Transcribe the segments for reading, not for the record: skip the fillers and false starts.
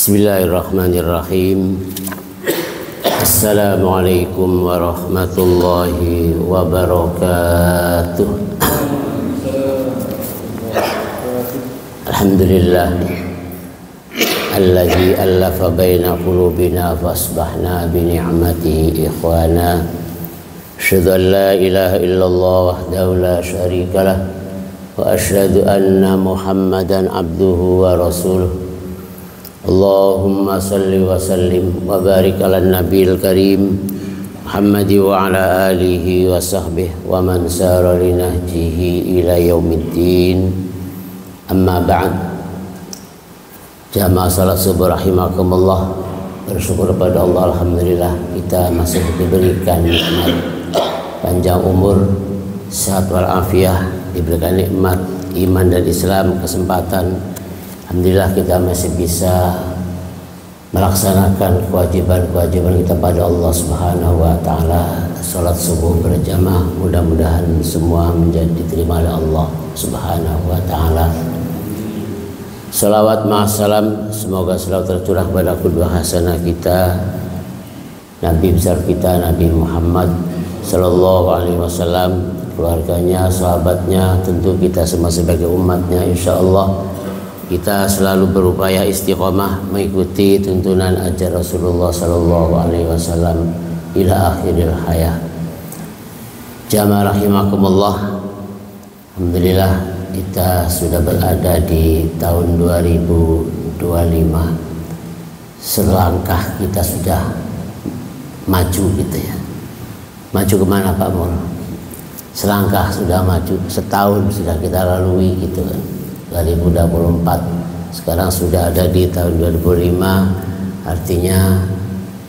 Bismillahirrahmanirrahim. Assalamualaikum warahmatullahi wabarakatuh. Alhamdulillah alladzi allafa baina qulubina fasbahna bi ni'matihi ikhwana. Asyhadu an la ilaha illallah wahdahu la syarika lah wa asyhadu anna Muhammadan abduhu wa rasuluh. Allahumma salli wa sallim wa barik ala nabiyil karim Muhammad wa ala alihi wa sahbihi wa man sara li nahjihi ila yaumiddin. Amma ba'd. Jamaah salat subuh rahimakumullah, bersyukur kepada Allah, alhamdulillah kita masih diberikan nikmat panjang umur, sehat walafiat, diberikan nikmat iman dan Islam, kesempatan. Alhamdulillah kita masih bisa melaksanakan kewajiban-kewajiban kita pada Allah Subhanahu wa taala. Salat subuh berjamaah, mudah-mudahan semua menjadi diterima oleh Allah Subhanahu wa taala. Salawat ma'assalam, semoga selalu tercurah pada qudwah hasanah kita, Nabi besar kita Nabi Muhammad sallallahu alaihi wasallam, keluarganya, sahabatnya, tentu kita semua sebagai umatnya. Insyaallah kita selalu berupaya istiqomah mengikuti tuntunan ajar Rasulullah sallallahu alaihi wasallam ila akhiril hayat. Jamaah rahimakumullah, alhamdulillah kita sudah berada di tahun 2025. Selangkah kita sudah maju gitu ya. Maju kemana Pak Mul? Selangkah sudah maju, setahun sudah kita lalui gitu kan. 2024, sekarang sudah ada di tahun 2005, artinya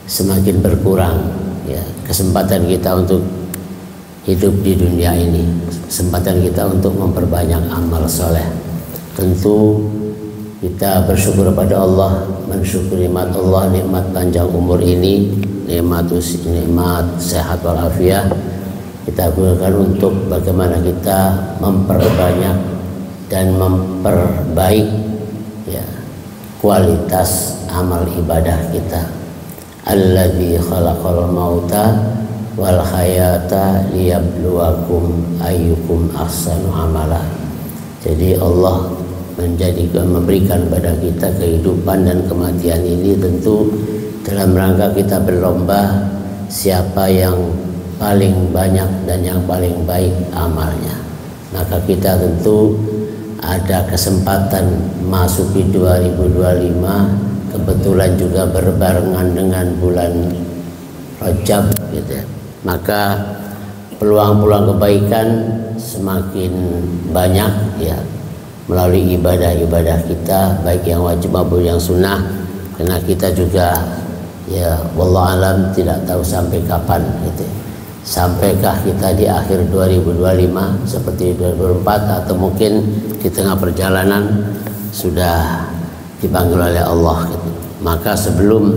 semakin berkurang ya kesempatan kita untuk hidup di dunia ini, kesempatan kita untuk memperbanyak amal soleh. Tentu kita bersyukur kepada Allah, mensyukuri nikmat Allah, nikmat panjang umur ini, nikmat sehat walafiat. Kita gunakan untuk bagaimana kita memperbanyak dan memperbaik ya kualitas amal ibadah kita. Alladzi khalaqal mauta wal hayata liyabluwakum ayyukum ahsanu amala. Jadi Allah memberikan kepada kita kehidupan dan kematian ini tentu dalam rangka kita berlomba siapa yang paling banyak dan yang paling baik amalnya. Maka kita tentu ada kesempatan masuki 2025, kebetulan juga berbarengan dengan bulan Rajab gitu ya. Maka peluang-peluang kebaikan semakin banyak ya melalui ibadah-ibadah kita, baik yang wajib maupun yang sunnah. Karena kita juga ya wallahu alam tidak tahu sampai kapan gitu. Sampaikah kita di akhir 2025 seperti 2024, atau mungkin di tengah perjalanan sudah dipanggil oleh Allah gitu. Maka sebelum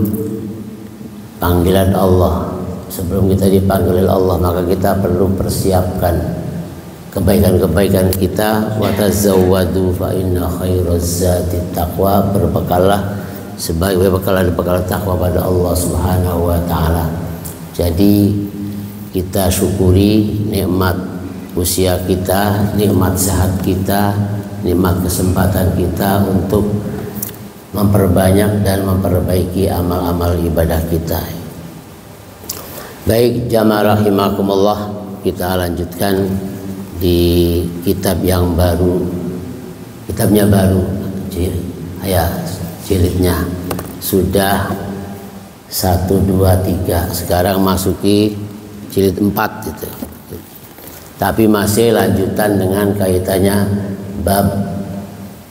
panggilan Allah, sebelum kita dipanggil oleh Allah, maka kita perlu persiapkan kebaikan-kebaikan kita. Wa tazawwadu fa inna khairaz zadi taqwa, berbekallah sebagai bekal takwa pada Allah Subhanahu wa taala. Jadi kita syukuri nikmat usia kita, nikmat sehat kita, nikmat kesempatan kita untuk memperbanyak dan memperbaiki amal-amal ibadah kita. Baik jamaah rahimakumullah, kita lanjutkan di kitab yang baru. Kitabnya baru, jilidnya sudah 1, 2, 3. Sekarang masuki jilid 4 gitu. Tapi masih lanjutan dengan kaitannya bab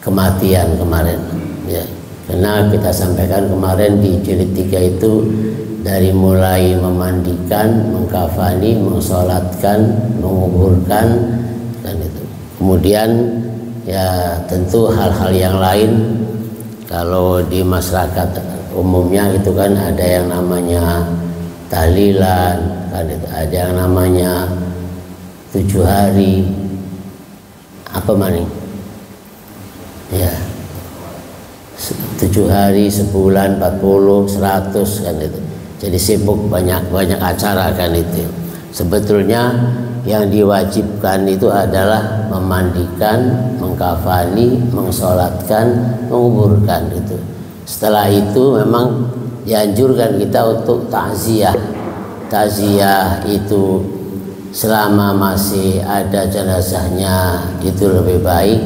kematian kemarin ya. Karena kita sampaikan kemarin di jilid 3 itu dari mulai memandikan, mengkafani, mensolatkan, menguburkan dan itu. Kemudian ya tentu hal-hal yang lain. Kalau di masyarakat umumnya itu kan ada yang namanya tahlilan, kan itu ada yang namanya 7 hari apa maning ya 7 hari, sebulan, 40, 100 kan itu. Jadi sibuk banyak acara kan itu. Sebetulnya yang diwajibkan itu adalah memandikan, mengkafani, mensolatkan, menguburkan itu. Setelah itu memang dianjurkan kita untuk takziah. Takziah itu selama masih ada jenazahnya itu lebih baik.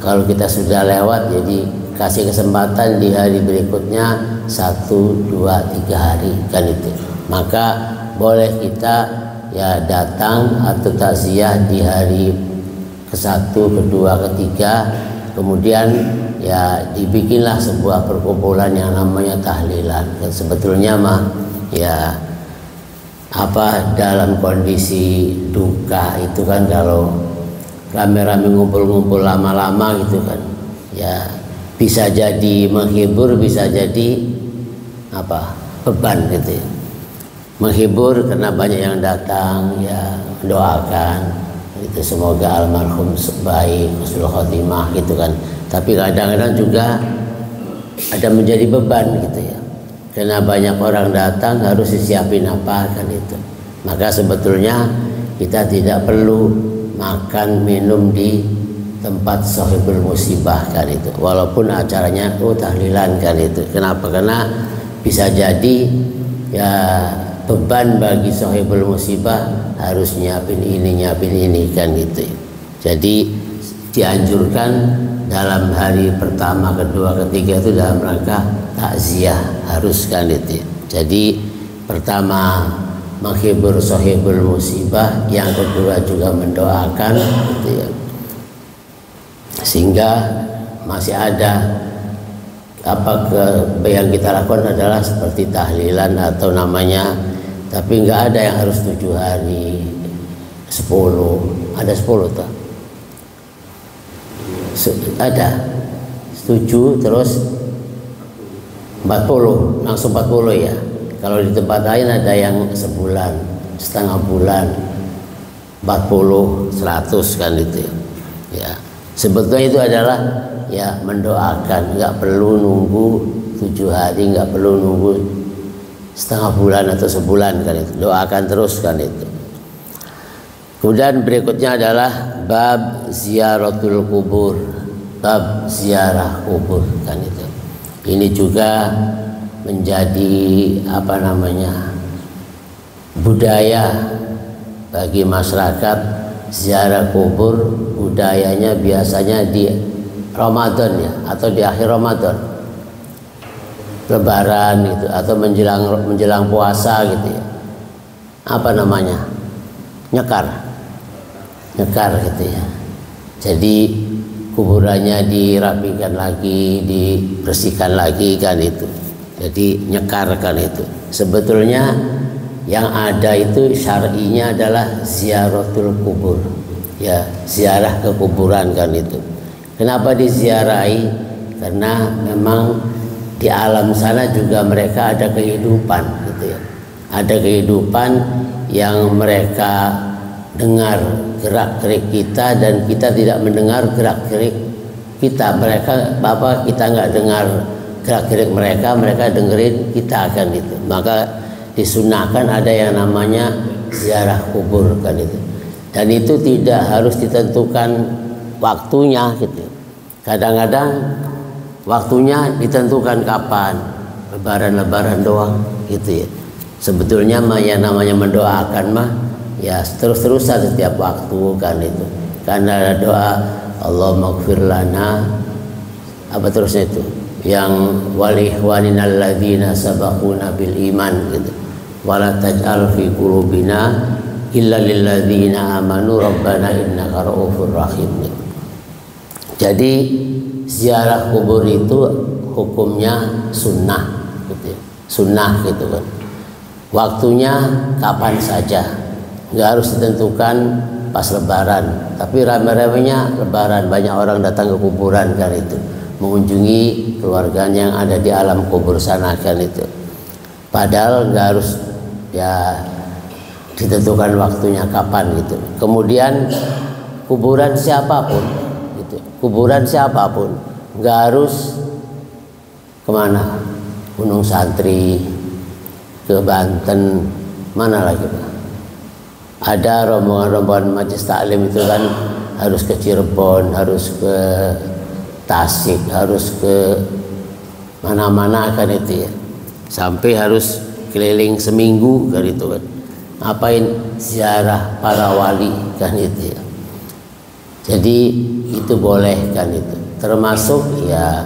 Kalau kita sudah lewat, jadi kasih kesempatan di hari berikutnya 1, 2, 3 hari kan itu. Maka boleh kita ya datang atau takziah di hari ke-1, ke-2, ke-3, kemudian ya dibikinlah sebuah perkumpulan yang namanya tahlilan. Sebetulnya mah ya dalam kondisi duka itu kan kalau rame-rame ngumpul-ngumpul lama-lama gitu kan ya bisa jadi menghibur, bisa jadi beban gitu ya. Menghibur karena banyak yang datang ya, doakan itu semoga almarhum baik, husnul khotimah gitu kan. Tapi kadang-kadang juga ada menjadi beban gitu ya, karena banyak orang datang harus disiapin apa kan itu. Maka sebetulnya kita tidak perlu makan minum di tempat sahibul musibah kan itu, walaupun acaranya tahlilan kan itu. Kenapa? Karena bisa jadi ya beban bagi sahibul musibah harus nyiapin ini kan gitu. Jadi dianjurkan dalam hari pertama, kedua, ketiga itu dalam rangka takziah harus kan itu. Jadi pertama menghibur sahibul musibah, yang kedua juga mendoakan gitu ya. Sehingga masih ada yang kita lakukan adalah seperti tahlilan atau namanya, tapi nggak ada yang harus 7 hari, 10, ada 10 tuh. Ada 7 terus 40, langsung 40 ya. Kalau di tempat lain ada yang sebulan, setengah bulan, 40, 100 kan itu ya. Sebetulnya itu adalah ya mendoakan, nggak perlu nunggu 7 hari, nggak perlu nunggu setengah bulan atau sebulan kan itu. Doakan terus kan itu. Kemudian berikutnya adalah bab ziaratul kubur, bab ziarah kubur kan itu. Ini juga menjadi budaya bagi masyarakat. Ziarah kubur budayanya biasanya di Ramadan ya, atau di akhir Ramadan, Lebaran gitu, atau menjelang puasa gitu ya. Nyekar gitu ya. Jadi kuburannya dirapikan lagi, dibersihkan lagi kan itu. Jadi nyekar kan itu. Sebetulnya yang ada itu syar'inya adalah ziaratul kubur ya, ziarah ke kuburan kan itu. Kenapa diziarahi? Karena memang di alam sana juga mereka ada kehidupan gitu ya. Ada kehidupan yang mereka dengar gerak-gerik kita dan kita tidak mendengar gerak-gerik kita. Kita nggak dengar gerak-gerik mereka, mereka dengerin kita kan itu. Maka disunahkan ada yang namanya ziarah kubur kan itu. Dan itu tidak harus ditentukan waktunya gitu. Kadang-kadang waktunya ditentukan kapan, lebaran doang gitu ya. Sebetulnya yang namanya mendoakan ya terus-terusan setiap waktu kan itu. Karena ada doa Allahumma ighfir lana terusnya itu, yang walihwanina alladzina sabaquna bil iman gitu. Wala taj'al fi qulubina illa lilladzina amanu rabbana innaka ra'ufur rahim. Jadi ziarah kubur itu hukumnya sunnah gitu ya. Sunnah gitu kan. Waktunya kapan saja, nggak harus ditentukan pas lebaran. Tapi rame-ramenya lebaran, banyak orang datang ke kuburan kan itu, mengunjungi keluarganya yang ada di alam kubur sana kan itu. Padahal nggak harus ya ditentukan waktunya kapan gitu. Kemudian kuburan siapapun gitu, kuburan siapapun nggak harus kemana? Gunung Santri, ke Banten, mana lagi Pak? Ada rombongan-rombongan majelis taklim itu kan harus ke Cirebon, harus ke Tasik, harus ke mana-mana kan itu ya. Sampai harus keliling seminggu kan itu kan. Ngapain? Ziarah para wali kan itu ya. Jadi itu boleh kan itu. Termasuk ya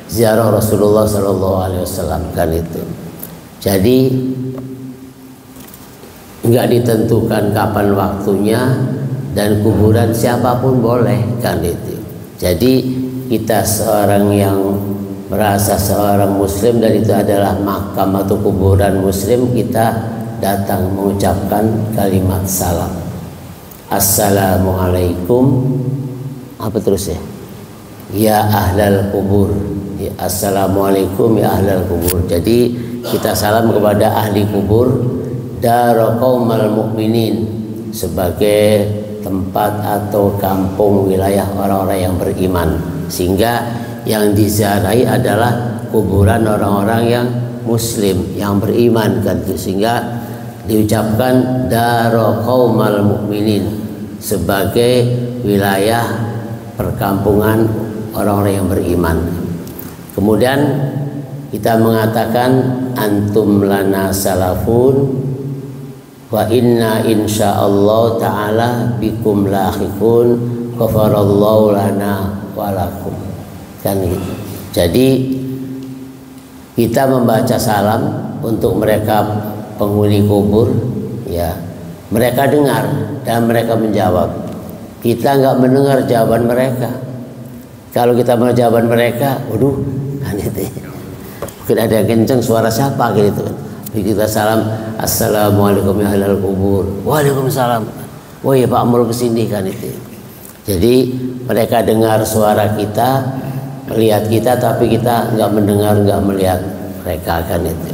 ziarah Rasulullah SAW kan itu. Jadi nggak ditentukan kapan waktunya, dan kuburan siapapun boleh kan itu. Jadi kita seorang yang merasa seorang muslim dan itu adalah makam atau kuburan muslim, kita datang mengucapkan kalimat salam. Assalamualaikum, apa terus ya? Ya ahlal kubur. Ya, assalamualaikum ya ahlal kubur. Jadi kita salam kepada ahli kubur, daraqaumal mukminin, sebagai tempat atau kampung wilayah orang-orang yang beriman, sehingga yang diziarahi adalah kuburan orang-orang yang muslim yang beriman kan, sehingga diucapkan daraqaumal mukminin sebagai wilayah perkampungan orang-orang yang beriman. Kemudian kita mengatakan antum lana salafun wa inna insyaallah ta'ala bikum lahiqun ghafarallahu lana walakum kan gitu. Jadi kita membaca salam untuk mereka penghuni kubur ya, mereka dengar dan mereka menjawab. Kita nggak mendengar jawaban mereka. Kalau kita mendengar jawaban mereka, waduh kan itu mungkin ada yang kenceng, suara siapa gitu kan. Kita salam, assalamualaikum ya ahlal kubur. Waalaikumsalam. Oh iya Pak Amrul kesini kan itu. Jadi mereka dengar suara kita, melihat kita, tapi kita nggak mendengar, nggak melihat mereka kan itu.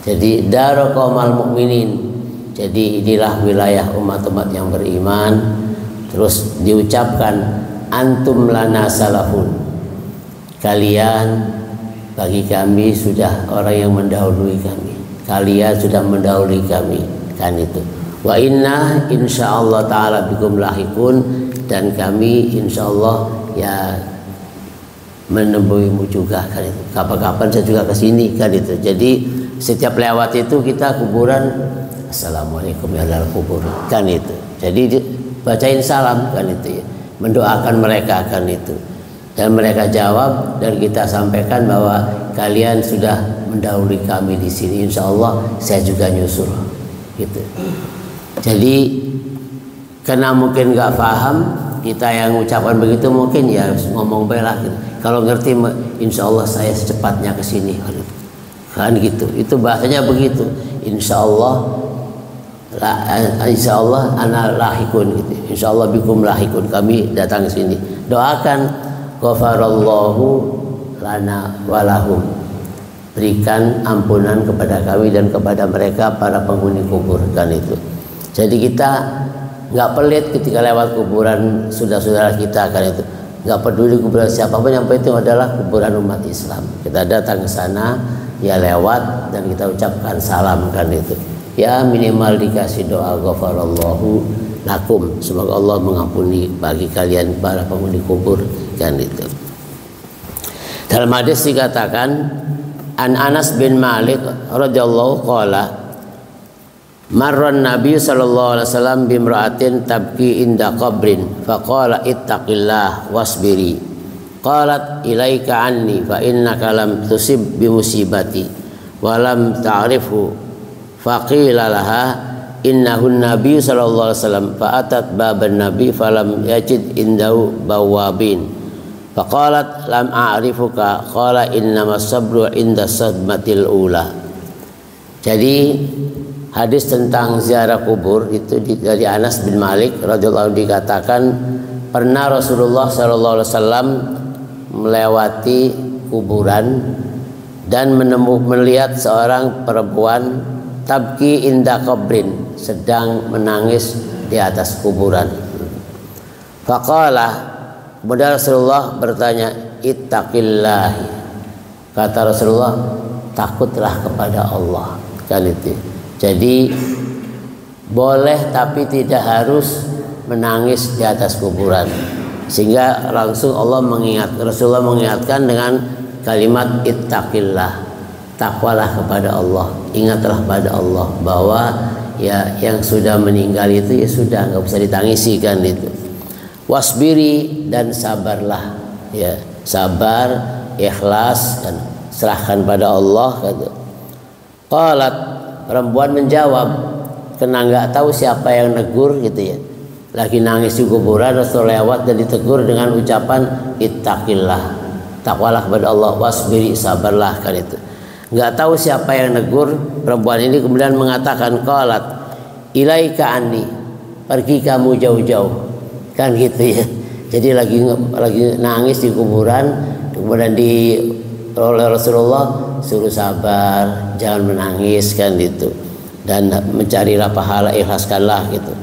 Jadi daraqaumal mukminin. Jadi inilah wilayah umat-umat yang beriman. Terus diucapkan antum lana salafun. Kalian bagi kami sudah orang yang mendahului kami. Kalian sudah mendahului kami kan itu. Wa inna insyaallah ta'ala bikum lahikun, dan kami insyaallah ya menemuimu juga kan itu. Kapan-kapan saya juga kesini kan itu. Jadi setiap lewat itu kita kuburan, assalamualaikum ya ahlal kubur kan itu. Jadi bacain salam kan itu ya, mendoakan mereka kan itu. Dan mereka jawab dan kita sampaikan bahwa kalian sudah mendahului kami di sini, insya Allah saya juga nyusul gitu. Jadi karena mungkin nggak paham, kita yang ucapkan begitu mungkin ya ngomong bela gitu. Kalau ngerti insya Allah saya secepatnya ke sini kan gitu. Itu bahasanya begitu. Insya Allah ana lahikun gitu. Insya Allah bikum lahikun, kami datang ke sini. Doakan ghafarallahu lana walahum, berikan ampunan kepada kami dan kepada mereka para penghuni kubur kan itu. Jadi kita nggak pelit ketika lewat kuburan saudara-saudara kita kan itu, nggak peduli kuburan siapapun, yang penting adalah kuburan umat Islam. Kita datang ke sana ya lewat dan kita ucapkan salam kan itu. Ya minimal dikasih doa ghafarallahu lakum, semoga Allah mengampuni bagi kalian para penghuni kubur kan itu. Dalam hadis dikatakan an Anas bin Malik radhiyallahu qala marran Nabi sallallahu alaihi wasallam bimra'atin tabki inda qabrin faqala ittaqillah wasbiri qalat ilaika anni fa innaka lam tusib bi musibati wa lam ta'rifhu faqila laha innahu nabi sallallahu alaihi wasallam fa atat baban nabi falam yajid indahu bawabin faqalat lam a'rifuka qala innamas sabru inda sadmatil ula. Jadi hadis tentang ziarah kubur itu dari Anas bin Malik radhiyallahu anhu dikatakan pernah Rasulullah sallallahu alaihi wasallam melewati kuburan dan melihat seorang perempuan tabki inda qabrin, sedang menangis di atas kuburan. Faqala, kemudian Rasulullah bertanya, ittaqillah, Kata Rasulullah, takutlah kepada Allah, kan itu. Jadi boleh tapi tidak harus menangis di atas kuburan. Sehingga langsung Rasulullah mengingatkan dengan kalimat ittaqillah, takwalah kepada Allah, ingatlah pada Allah bahwa ya yang sudah meninggal itu ya sudah, nggak usah ditangisi, kan itu. Wasbiri, dan sabarlah, ya sabar, ikhlas, dan serahkan pada Allah, kata. Qalat, perempuan menjawab, kena nggak tahu siapa yang negur gitu ya, lagi nangis di kuburan, Rasul lewat dan ditegur dengan ucapan ittaqillah, takwalah kepada Allah, wasbiri, sabarlah, kan itu. Nggak tahu siapa yang negur. Perempuan ini kemudian mengatakan, qalat ilaika anni, pergi kamu jauh-jauh, kan gitu ya. Jadi lagi nangis di kuburan, kemudian oleh Rasulullah suruh sabar, jangan menangis, kan gitu, dan mencarilah pahala, ikhlaskanlah gitu.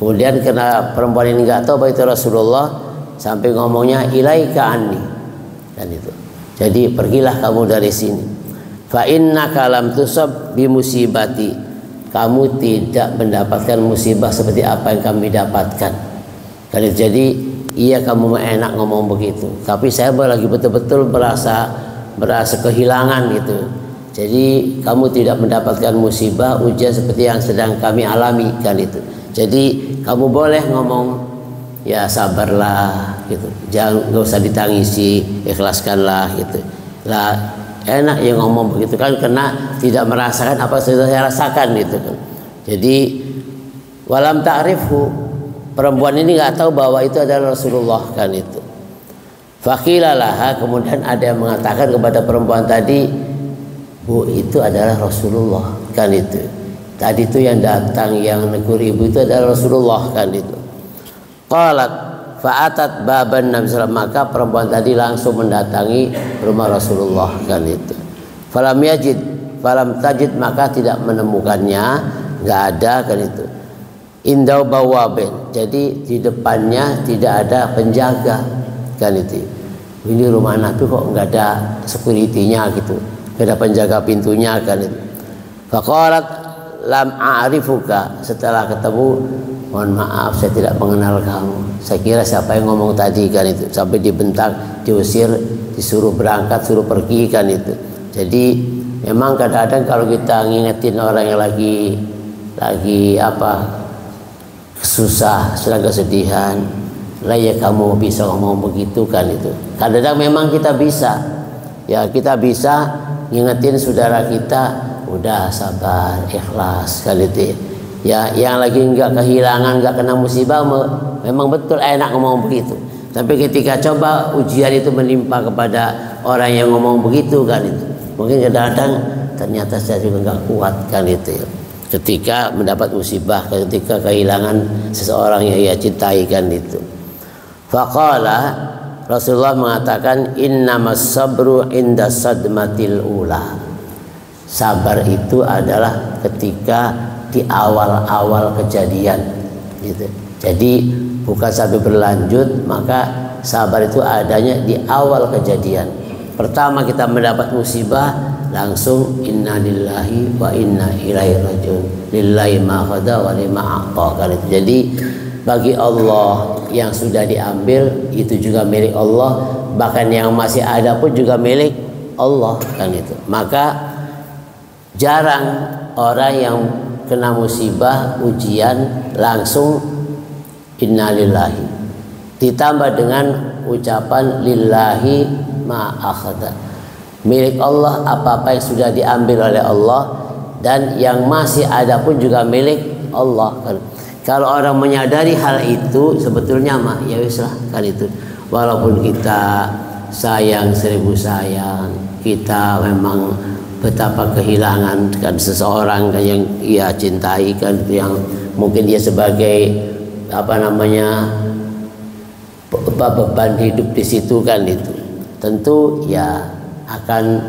Kemudian karena perempuan ini nggak tahu bahwa itu Rasulullah, sampai ngomongnya ilaika anni, dan itu. Jadi pergilah kamu dari sini. Fa innaka lam tusab bi musibati, kamu tidak mendapatkan musibah seperti apa yang kami dapatkan. Kan itu. Jadi iya, kamu enak ngomong begitu, tapi saya lagi betul-betul merasa kehilangan gitu. Jadi kamu tidak mendapatkan musibah, ujian seperti yang sedang kami alami, kan itu. Jadi kamu boleh ngomong ya sabarlah gitu, nggak usah ditangisi, ikhlaskanlah gitu lah. Enak ya ngomong begitu kan, karena tidak merasakan apa yang sudah saya rasakan gitu kan. Jadi walam ta'rifhu, perempuan ini nggak tahu bahwa itu adalah Rasulullah, kan itu. Faqilalah, kemudian ada yang mengatakan kepada perempuan tadi, Bu, itu adalah Rasulullah, kan itu. Tadi itu yang datang, yang negur ibu itu adalah Rasulullah, kan itu. Qalat fa'atat baban Nabi sallallahu, maka perempuan tadi langsung mendatangi rumah Rasulullah, kan itu. Falam tajid, maka tidak menemukannya, nggak ada, kan itu. Indau bawabin, jadi di depannya tidak ada penjaga, kan itu. Ini rumah Nabi kok nggak ada security-nya gitu, nggak ada penjaga pintunya, kan itu. Faqalat lam a'rifuka, setelah ketemu, mohon maaf saya tidak mengenal kamu, saya kira siapa yang ngomong tadi, kan itu. Sampai dibentak, diusir, disuruh berangkat, suruh pergi, kan itu. Jadi memang kadang-kadang kalau kita ngingetin orang yang lagi apa susah, sedang kesedihan, lah ya kamu bisa ngomong begitu, kan itu. Kadang-kadang memang kita bisa, ya kita bisa ngingetin saudara kita, udah sabar, ikhlas, kan itu. Ya yang lagi nggak kehilangan, nggak kena musibah, memang betul enak ngomong begitu. Tapi ketika coba ujian itu menimpa kepada orang yang ngomong begitu, kan itu, mungkin kadang-kadang ternyata saya juga nggak kuat, kan itu ya. Ketika mendapat musibah, ketika kehilangan seseorang yang ia cintai, kan itu. Faqala, Rasulullah mengatakan, innamas sabru inda sadmatil ula, sabar itu adalah ketika di awal-awal kejadian gitu. Jadi bukan sampai berlanjut, maka sabar itu adanya di awal kejadian. Pertama kita mendapat musibah, langsung inna lillahi wa inna ilaihi rajiun, lillahi ma qada wa lima a'ta. Jadi bagi Allah yang sudah diambil itu juga milik Allah, bahkan yang masih ada pun juga milik Allah, kan itu. Maka jarang orang yang kena musibah, ujian, langsung innalillahi, ditambah dengan ucapan lillahi ma akhadha, milik Allah apa-apa yang sudah diambil oleh Allah, dan yang masih ada pun juga milik Allah, kan. Kalau orang menyadari hal itu, sebetulnya mah ya wis lah, kan itu. Walaupun kita sayang 1000 sayang, kita memang betapa kehilangan kan seseorang kan yang ia cintai, kan, yang mungkin dia sebagai apa namanya beban hidup di situ, kan itu. Tentu ya akan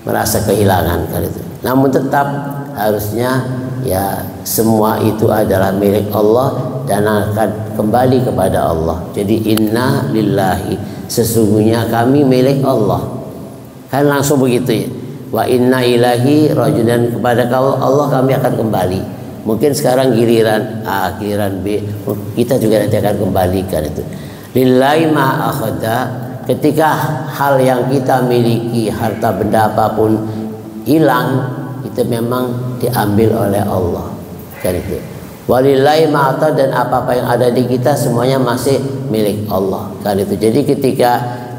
merasa kehilangan, kan itu. Namun tetap harusnya ya semua itu adalah milik Allah dan akan kembali kepada Allah. Jadi inna lillahi, sesungguhnya kami milik Allah. kan langsung begitu ya. Wa inna ilahi rajulan, kepada Allah kami akan kembali. Mungkin sekarang giliran A, giliran B, kita juga nanti akan kembalikan itu. Lillahi ma akhadha, ketika hal yang kita miliki, harta benda apapun hilang, itu memang diambil oleh Allah kan itu. Walillahi ma ata, dan apa-apa yang ada di kita semuanya masih milik Allah kan itu. Jadi ketika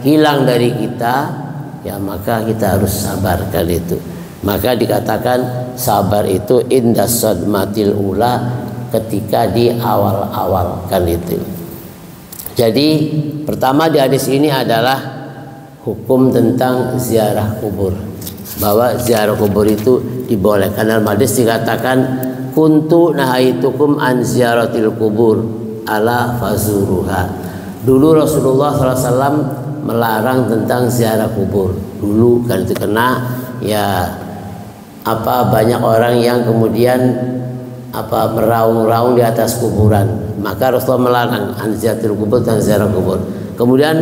hilang dari kita, ya maka kita harus sabar kan itu. Maka dikatakan sabar itu indas sadmatil ula, ketika di awal-awal kan itu. Jadi pertama di hadis ini adalah hukum tentang ziarah kubur, bahwa ziarah kubur itu dibolehkan. Dalam hadis dikatakan kuntu nahaitukum an ziyaratil kubur ala fazuruha. Dulu Rasulullah SAW melarang tentang ziarah kubur dulu kan itu, karena ya banyak orang yang kemudian meraung-raung di atas kuburan, maka Rasulullah melarang an ziyaratil kubur dan ziarah kubur. Kemudian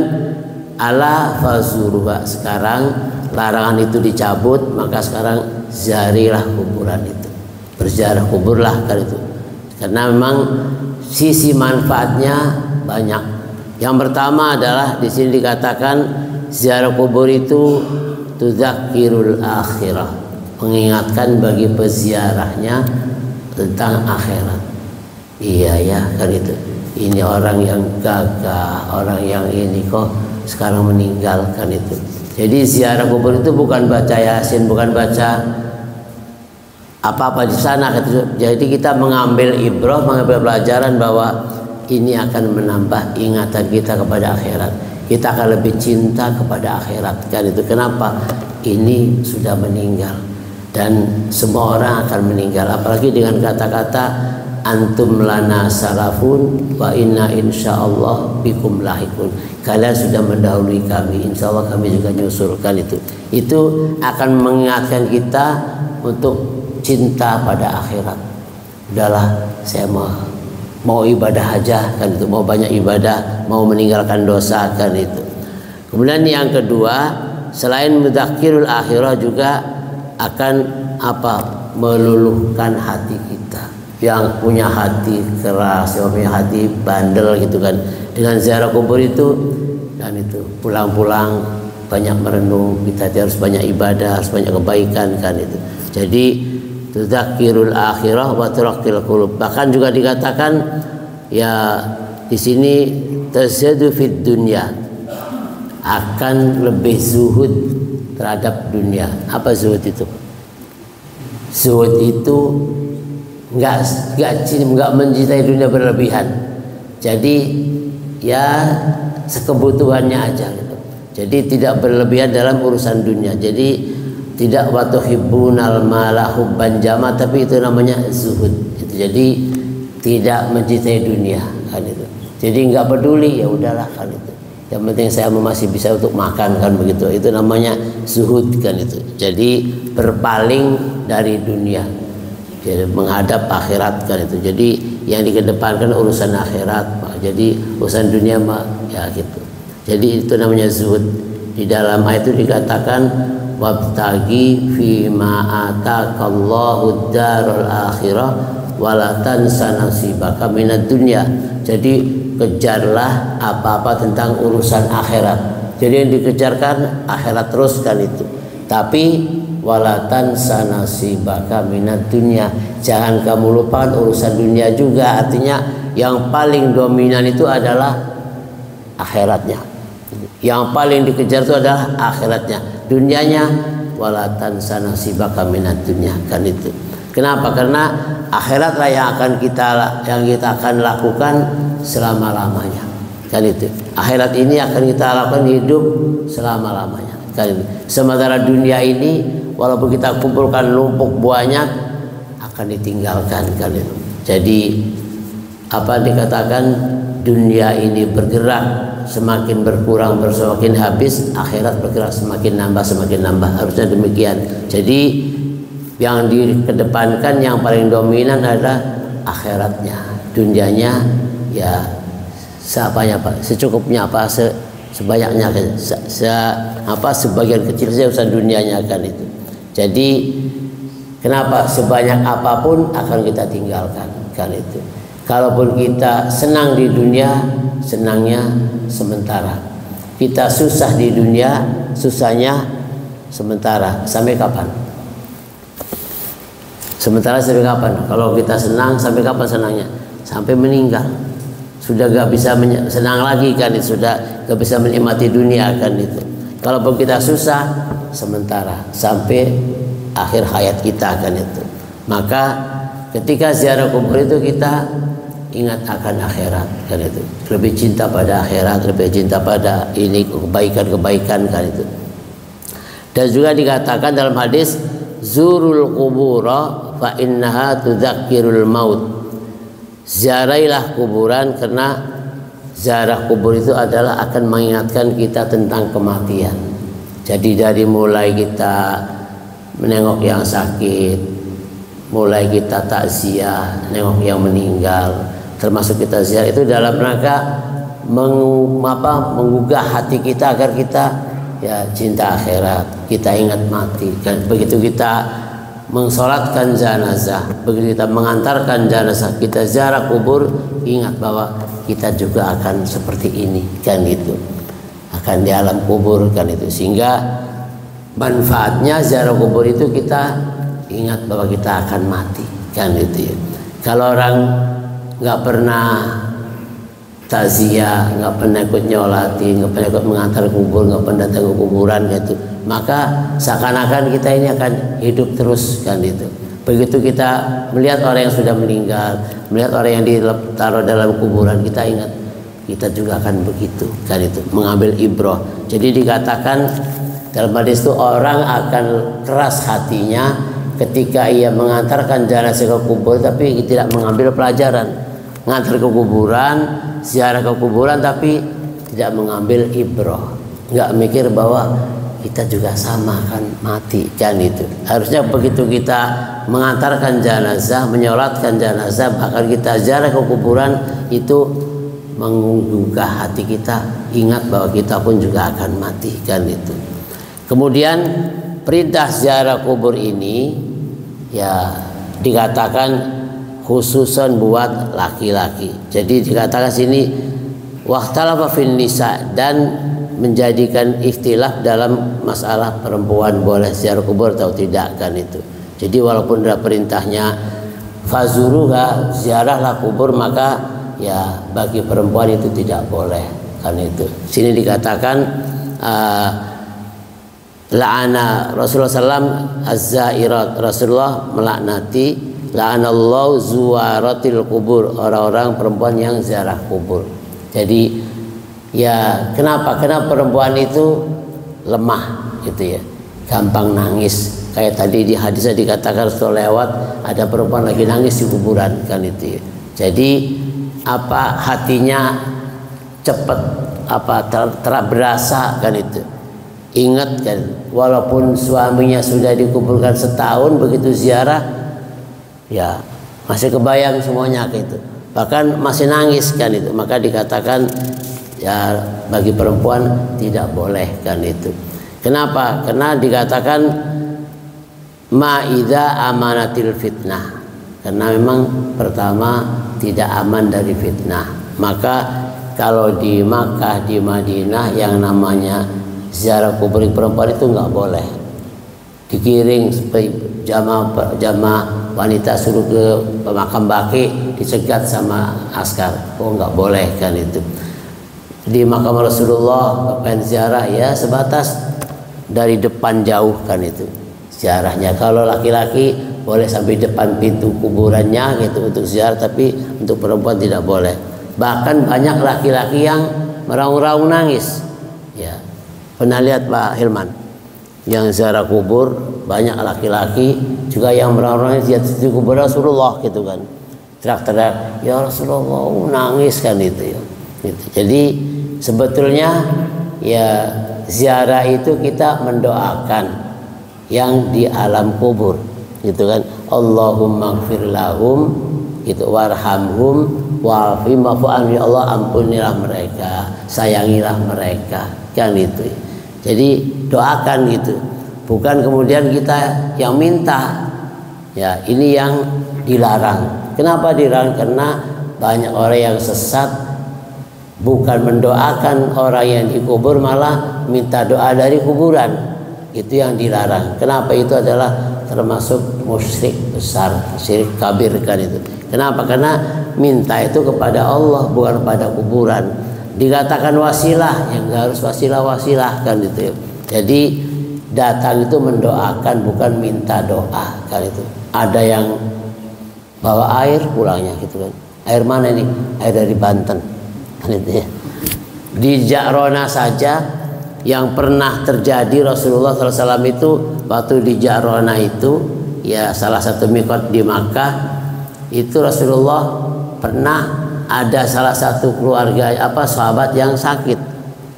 ala fazuruha, sekarang larangan itu dicabut, maka sekarang ziarilah kuburan itu, berziarah kuburlah kan itu, karena memang sisi manfaatnya banyak. Yang pertama adalah di sini dikatakan ziarah kubur itu tudzakirul akhirah, mengingatkan bagi peziarahnya tentang akhirat. Iya ya kan itu, ini orang yang gagah, orang yang ini kok sekarang meninggalkan itu. Jadi ziarah kubur itu bukan baca Yasin, bukan baca apa-apa di sana. Jadi kita mengambil ibrah, mengambil pelajaran bahwa ini akan menambah ingatan kita kepada akhirat. Kita akan lebih cinta kepada akhirat kan itu. Kenapa? Ini sudah meninggal dan semua orang akan meninggal. Apalagi dengan kata-kata antum lana salafun wa inna insyaallah bikum lahikun. Kalian sudah mendahului kami, insyaallah kami juga nyusulkan itu. Itu akan mengingatkan kita untuk cinta pada akhirat. Udahlah, saya mau ibadah aja kan itu, mau banyak ibadah, mau meninggalkan dosa kan itu. Kemudian yang kedua, selain mudzakirul akhirah juga akan meluluhkan hati kita. Yang punya hati keras, yang punya hati bandel gitu kan, dengan ziarah kubur itu dan itu pulang-pulang banyak merenung, kita harus banyak ibadah, harus banyak kebaikan kan itu. Jadi tudzakirul akhirah wa turaqqil qulub. Bahkan juga dikatakan ya di sini tazyadu fid dunya, akan lebih zuhud terhadap dunia. Apa zuhud itu? Zuhud itu enggak mencintai dunia berlebihan. Jadi ya sekebutuhannya aja gitu. Jadi tidak berlebihan dalam urusan dunia. Jadi tidak watuhibbunal mala hubban jama, tapi itu namanya zuhud. Jadi tidak mencintai dunia kan itu. Jadi nggak peduli, ya udahlah kan itu. Yang penting saya masih bisa untuk makan kan begitu. Itu namanya zuhud kan itu. Jadi berpaling dari dunia, jadi menghadap akhirat kan itu. Jadi yang dikedepankan urusan akhirat, jadi urusan dunia ya gitu. Jadi itu namanya zuhud. Di dalam ayat itu dikatakan wabtagi fima atakallahu darul akhirah wala tansa nasibaka minad dunya. Jadi kejarlah apa-apa tentang urusan akhirat. Jadi yang dikejarkan akhirat terus kan itu. Tapi wala tansa nasibaka minad dunya, jangan kamu lupakan urusan dunia juga. Artinya yang paling dominan itu adalah akhiratnya. Yang paling dikejar itu adalah akhiratnya. Dunianya wala tansa nasibaka minad dunya kan itu. Kenapa? Karena akhiratlah yang kita akan lakukan selama-lamanya kan itu. Akhirat ini akan kita lakukan hidup selama-lamanya kan itu. Sementara dunia ini walaupun kita kumpulkan lumpuk banyak akan ditinggalkan kan itu. Jadi apa dikatakan, dunia ini bergerak semakin berkurang, semakin habis, akhirat bergerak semakin nambah, semakin nambah. Harusnya demikian. Jadi yang dikedepankan, yang paling dominan adalah akhiratnya. Dunianya ya seapanya Pak, secukupnya apa, sebanyaknya sebagian kecil saja urusan dunianya kan itu. Jadi kenapa sebanyak apapun akan kita tinggalkan kan itu. Kalaupun kita senang di dunia, senangnya sementara. Kita susah di dunia, susahnya sementara. Sampai kapan? Sementara sampai kapan? Kalau kita senang, sampai kapan senangnya? Sampai meninggal. Sudah gak bisa senang lagi kan itu. Sudah gak bisa menikmati dunia kan itu. Kalaupun kita susah, sementara. Sampai akhir hayat kita kan itu. Maka ketika ziarah kubur itu kita ingat akan akhirat kan itu. Lebih cinta pada akhirat, lebih cinta pada ini kebaikan-kebaikan kan itu. Dan juga dikatakan dalam hadis, zurul qubura fa innaha tudzakirul maut. Ziarailah kuburan karena ziarah kubur itu adalah akan mengingatkan kita tentang kematian. Jadi dari mulai kita menengok yang sakit, mulai kita takziah, nengok yang meninggal, termasuk kita ziarah itu dalam rangka menggugah hati kita agar kita ya cinta akhirat, kita ingat mati. Dan begitu kita mensolatkan jenazah, begitu kita mengantarkan jenazah, kita ziarah kubur, ingat bahwa kita juga akan seperti ini kan itu, akan di alam kubur kan itu. Sehingga manfaatnya ziarah kubur itu kita ingat bahwa kita akan mati kan itu ya. Kalau orang nggak pernah takziah, nggak pernah ikut nyolati, nggak pernah ikut mengantar kubur, nggak pernah datang ke kuburan gitu, maka seakan-akan kita ini akan hidup terus kan itu. Begitu kita melihat orang yang sudah meninggal, melihat orang yang ditaruh dalam kuburan, kita ingat kita juga akan begitu kan itu, mengambil ibrah. Jadi dikatakan dalam hadis itu orang akan keras hatinya ketika ia mengantarkan jenazah ke kubur tapi tidak mengambil pelajaran. Ngantar ke kuburan, ziarah ke kuburan tapi tidak mengambil ibrah, nggak mikir bahwa kita juga sama kan mati kan itu. Harusnya begitu kita mengantarkan jenazah, menyolatkan jenazah, bahkan kita ziarah ke kuburan, itu menggugah hati kita, ingat bahwa kita pun juga akan mati kan itu. Kemudian perintah ziarah kubur ini ya dikatakan khususan buat laki-laki. Jadi dikatakan sini waqtalafa fin nisa, dan menjadikan ikhtilaf dalam masalah perempuan boleh ziarah kubur atau tidak kan itu. Jadi walaupun ada perintahnya fazuruha, ziarahlah kubur, maka ya bagi perempuan itu tidak boleh kan itu. Sini dikatakan la'ana Rasulullah SAW az-zairat, Rasulullah melaknati, la'anallahu zuwaratil kubur, orang-orang perempuan yang ziarah kubur. Jadi ya kenapa perempuan itu lemah gitu ya, gampang nangis. Kayak tadi di hadisnya dikatakan setelah lewat ada perempuan lagi nangis di kuburan kan itu ya. Jadi hatinya cepat berasa kan itu. Ingat kan, walaupun suaminya sudah dikuburkan setahun, begitu ziarah ya masih kebayang semuanya gitu, bahkan masih nangis kan itu. Maka dikatakan ya bagi perempuan tidak boleh kan itu. Kenapa? Karena dikatakan ma'idha amanatil fitnah, karena memang pertama tidak aman dari fitnah. Maka kalau di Makkah, di Madinah yang namanya ziarah kubur perempuan itu nggak boleh. Digiring jamaah wanita suruh ke makam baki, dicegat sama askar. Oh nggak boleh kan itu. Di makam Rasulullah pengen ziarah ya sebatas dari depan jauh kan itu ziarahnya. Kalau laki-laki boleh sampai depan pintu kuburannya gitu untuk ziarah, tapi untuk perempuan tidak boleh. Bahkan banyak laki-laki yang meraung-raung nangis ya. Pernah lihat Pak Hilman yang ziarah kubur, banyak laki-laki juga yang meraung-raung di kubur Rasulullah gitu kan, teriak-teriak ya Rasulullah, nangis kan itu ya gitu. Jadi sebetulnya ya ziarah itu kita mendoakan yang di alam kubur gitu kan, Allahumma gfir lahum, gitu, warhamhum wa'afihim wa'fu anhum, ya Allah ampunilah mereka, sayangilah mereka, kan itu. Jadi doakan gitu, bukan kemudian kita yang minta. Ya, ini yang dilarang. Kenapa dilarang? Karena banyak orang yang sesat, bukan mendoakan orang yang dikubur, malah minta doa dari kuburan. Itu yang dilarang. Kenapa? Itu adalah termasuk musyrik besar, syirik kabir kan itu. Kenapa? Karena minta itu kepada Allah, bukan kepada kuburan. Dikatakan wasilah, yang nggak harus wasilah kan itu. Jadi datang itu mendoakan, bukan minta doa kan itu. Ada yang bawa air pulangnya gitu kan. Air mana ini? Air dari Banten kan itu ya. Di Ja'rona saja yang pernah terjadi, Rasulullah SAW itu waktu di Ja'rona itu, ya salah satu miqat di Makkah itu, Rasulullah pernah ada salah satu keluarga sahabat yang sakit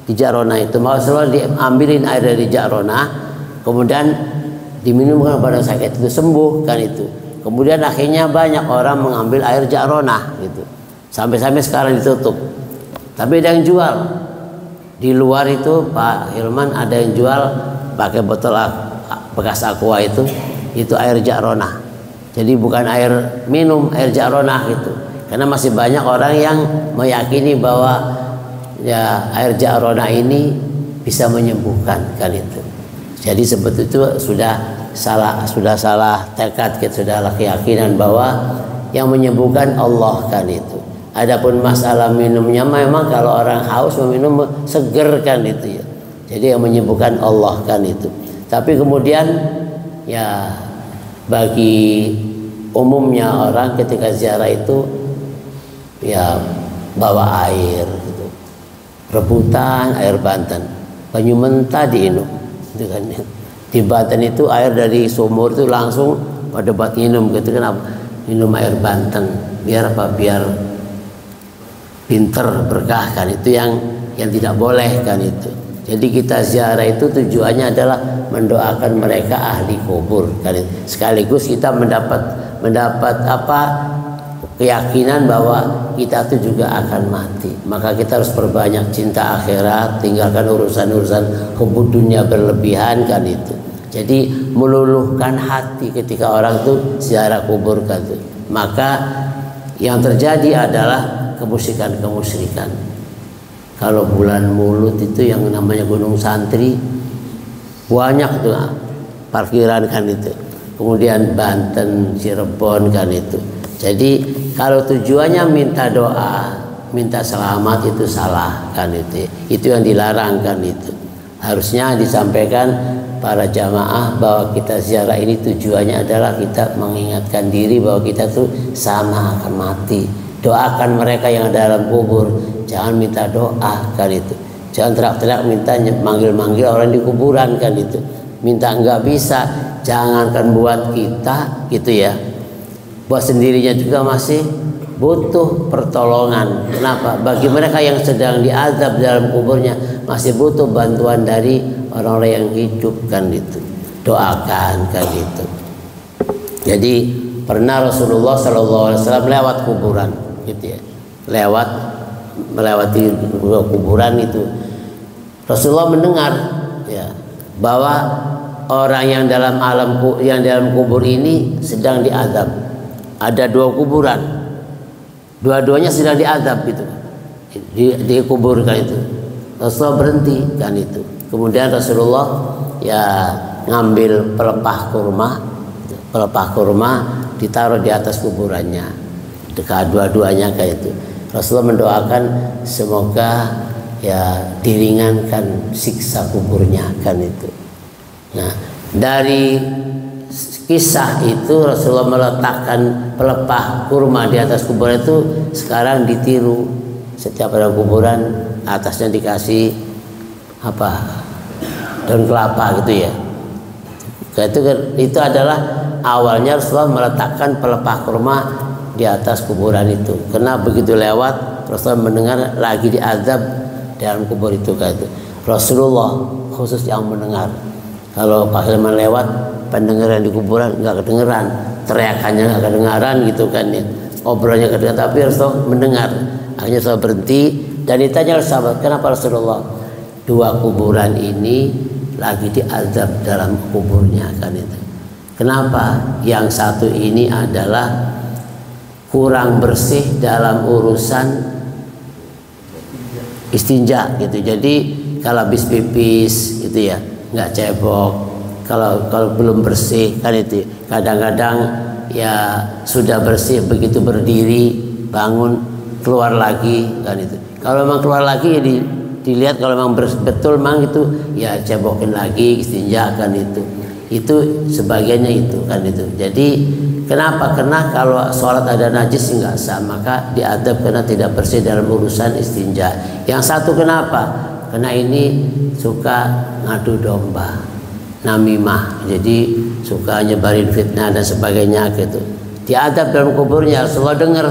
di Ja'rona itu. Rasulullah diambilin air dari Ja'rona, kemudian diminumkan pada sakit itu, sembuh kan itu. Kemudian akhirnya banyak orang mengambil air Ja'rona gitu, sampai-sampai sekarang ditutup. Tapi ada yang jual di luar itu, Pak Hilman, ada yang jual pakai botol bekas aqua itu air Ja'rona. Jadi bukan air minum, air Ja'rona gitu. Karena masih banyak orang yang meyakini bahwa ya air Ja'rona ini bisa menyembuhkan kan itu. Jadi sebetulnya itu sudah salah tekad, sudah keyakinan bahwa yang menyembuhkan Allah kan itu. Adapun masalah minumnya memang kalau orang haus meminum seger kan itu ya. Jadi yang menyembuhkan Allah kan itu. Tapi kemudian ya bagi umumnya orang ketika ziarah itu ya bawa air gitu. Rebutan air Banten, banyu mentah diinum gitu kan. Di Banten itu air dari sumur itu langsung pada buat minum gitu kan. Minum air Banten biar apa? Biar pinter, berkah kan itu yang tidak boleh kan itu. Jadi kita ziarah itu tujuannya adalah mendoakan mereka ahli kubur kan itu. Sekaligus kita mendapat keyakinan bahwa kita itu juga akan mati. Maka kita harus perbanyak cinta akhirat, tinggalkan urusan-urusan hubud dunia berlebihan kan itu. Jadi meluluhkan hati ketika orang itu ziarah kubur kan itu. Maka yang terjadi adalah kemusyrikan. Kalau bulan Mulut itu yang namanya Gunung Santri banyak tuh parkiran kan itu. Kemudian Banten, Cirebon kan itu. Jadi kalau tujuannya minta doa, minta selamat itu salah kan itu. Itu yang dilarang kan itu. Harusnya disampaikan para jamaah bahwa kita ziarah ini tujuannya adalah kita mengingatkan diri bahwa kita tuh sama akan mati. Doakan mereka yang ada dalam kubur, jangan minta doa kan itu. Jangan teriak-teriak minta manggil-manggil orang di kuburan kan itu. Minta enggak bisa, jangankan buat kita gitu ya. Buat sendirinya juga masih butuh pertolongan. Kenapa? Bagi mereka yang sedang diazab dalam kuburnya masih butuh bantuan dari orang-orang yang hidup kan itu. Doakan kan itu. Jadi pernah Rasulullah SAW lewat kuburan gitu ya, melewati kuburan itu. Rasulullah mendengar ya bahwa orang yang dalam kubur ini sedang diazab. Ada 2 kuburan, dua-duanya sedang diazab gitu, dikuburkan itu. Rasulullah berhenti kan itu. Kemudian Rasulullah ya ngambil pelepah kurma ditaruh di atas kuburannya, dekat dua-duanya kayak itu. Rasulullah mendoakan semoga ya diringankan siksa kuburnya kan itu. Nah dari kisah itu Rasulullah meletakkan pelepah kurma di atas kuburan itu sekarang ditiru. Setiap ada kuburan atasnya dikasih daun kelapa gitu ya. Itu adalah awalnya Rasulullah meletakkan pelepah kurma di atas kuburan itu. Karena begitu lewat Rasulullah mendengar lagi diazab dalam kubur itu kan itu. Rasulullah khusus yang mendengar. Kalau Pak Hilman lewat, pendengaran di kuburan nggak kedengeran, teriakannya nggak kedengaran gitu kan ya. obrolnya kedengaran, tapi Rasulullah mendengar. Akhirnya Rasulullah berhenti dan ditanya oleh sahabat, kenapa Rasulullah? Dua kuburan ini lagi diazab dalam kuburnya, kan itu. Kenapa? Yang satu ini adalah kurang bersih dalam urusan istinja gitu. Jadi kalau habis pipis itu ya nggak cebok. Kalau belum bersih kan itu. Kadang-kadang ya sudah bersih begitu berdiri bangun keluar lagi kan itu. Kalau memang keluar lagi ya dilihat, kalau memang betul memang itu ya cebokin lagi, istinja kan itu sebagiannya itu kan itu. Jadi kenapa? Karena kalau sholat ada najis nggak sah, maka diadab karena tidak bersih dalam urusan istinja. Yang satu kenapa? Karena ini suka ngadu domba, namimah, jadi suka nyebarin fitnah dan sebagainya gitu. Diadab dalam kuburnya. Rasulullah dengar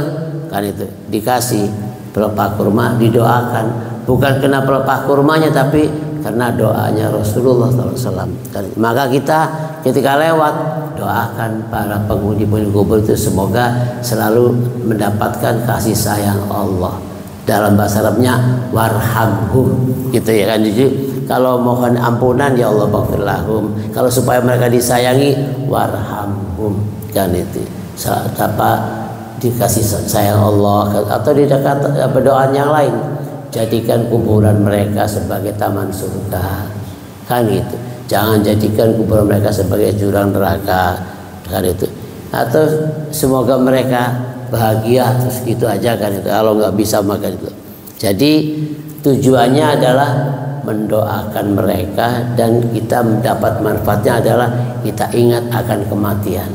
kan itu, dikasih pelepah kurma, didoakan. Bukan kena pelepah kurmanya, tapi karena doanya Rasulullah SAW. Maka kita ketika lewat doakan para penghuni kubur itu semoga selalu mendapatkan kasih sayang Allah. Dalam bahasa Arabnya warhamhum gitu ya kan. Jadi kalau mohon ampunan ya Allah maghfirlahum. Kalau supaya mereka disayangi warhamhum kan itu. Dikasih sayang Allah, atau di dekat doa yang lain. Jadikan kuburan mereka sebagai taman surga kan itu. Jangan jadikan kuburan mereka sebagai jurang neraka kan itu. Atau semoga mereka bahagia, terus gitu aja kan itu. Kalau nggak bisa makan itu. Jadi tujuannya adalah mendoakan mereka, dan kita mendapat manfaatnya adalah kita ingat akan kematian.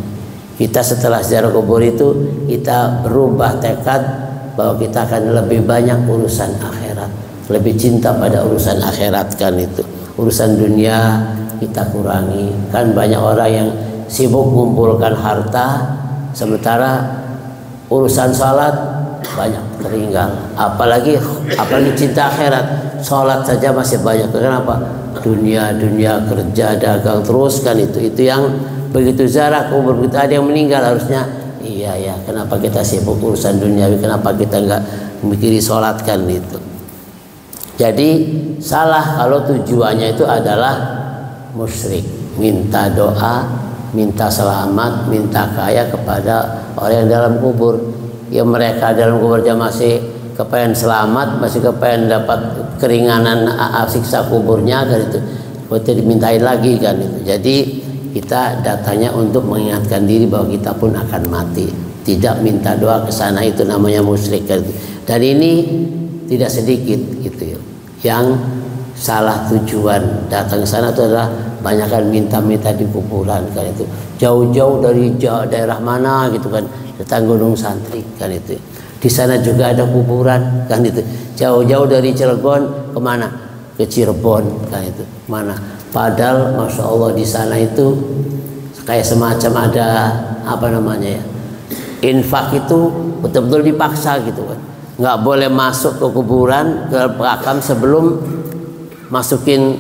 Kita setelah ziarah kubur itu kita berubah tekad bahwa kita akan lebih banyak urusan akhirat, lebih cinta pada urusan akhirat kan itu. Urusan dunia kita kurangi. Kan banyak orang yang sibuk mengumpulkan harta, sementara urusan salat banyak tertinggal. Apalagi cinta akhirat, salat saja masih banyak. Kenapa? Dunia kerja dagang terus kan itu yang begitu ziarah kubur, begitu ada yang meninggal harusnya iya ya, kenapa kita sibuk urusan duniawi, kenapa kita nggak memikiri sholat kan itu. Jadi salah kalau tujuannya itu adalah musyrik, minta doa, minta selamat, minta kaya kepada orang yang dalam kubur. Ya mereka dalam kuburnya masih kepengen selamat, masih kepengen dapat keringanan siksa kuburnya kan itu, berarti dimintain lagi kan itu. Jadi kita datanya untuk mengingatkan diri bahwa kita pun akan mati. Tidak minta doa ke sana, itu namanya musyrik. Dan ini tidak sedikit gitu ya. Yang salah tujuan datang ke sana itu adalah banyakkan minta-minta di kuburan kan itu. Jauh-jauh dari daerah mana gitu kan, datang Gunung Santri kan itu. Di sana juga ada kuburan kan itu. Jauh-jauh dari Cilegon kemana? Ke Cirebon kan itu. Mana? Padahal masya Allah di sana itu kayak semacam ada apa namanya ya, infak itu betul-betul dipaksa gitu kan. Nggak boleh masuk ke kuburan, ke makam sebelum masukin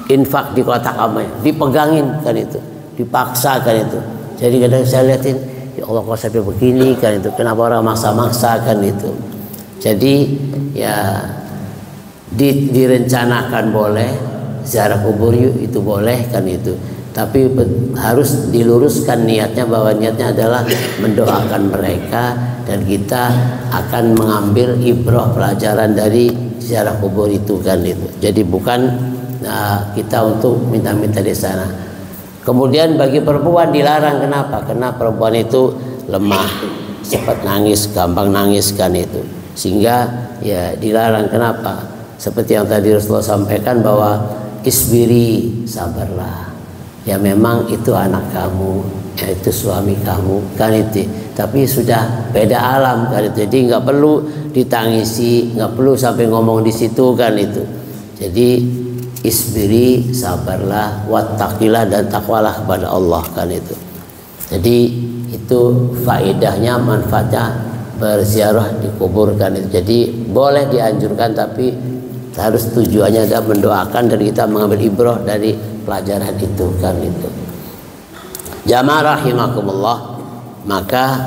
infak di kotak amal, dipegangin kan itu, dipaksa kan itu. Jadi kadang saya liatin, ya Allah kok sampai begini kan itu, kenapa orang maksa-maksa kan itu. Jadi ya direncanakan boleh, ziarah kubur itu boleh kan itu, tapi harus diluruskan niatnya, bahwa niatnya adalah mendoakan mereka, dan kita akan mengambil ibrah pelajaran dari ziarah kubur itu kan itu. Jadi bukan kita untuk minta-minta di sana. Kemudian bagi perempuan dilarang. Kenapa? Karena perempuan itu lemah, cepat nangis, gampang nangis kan itu, sehingga ya dilarang. Kenapa? Seperti yang tadi Rasulullah sampaikan bahwa isbiri, sabarlah. Ya memang itu anak kamu, ya itu suami kamu kan itu, tapi sudah beda alam kan itu. Jadi nggak perlu ditangisi, nggak perlu sampai ngomong di situ kan itu. Jadi isbiri, sabarlah, wattaqilah, dan takwalah kepada Allah kan itu. Jadi itu faedahnya, manfaatnya berziarah di kubur kan itu. Jadi boleh dianjurkan, tapi harus tujuannya adalah mendoakan dan kita mengambil ibrah dari pelajaran itu kan itu. Jamaah rahimakumullah, maka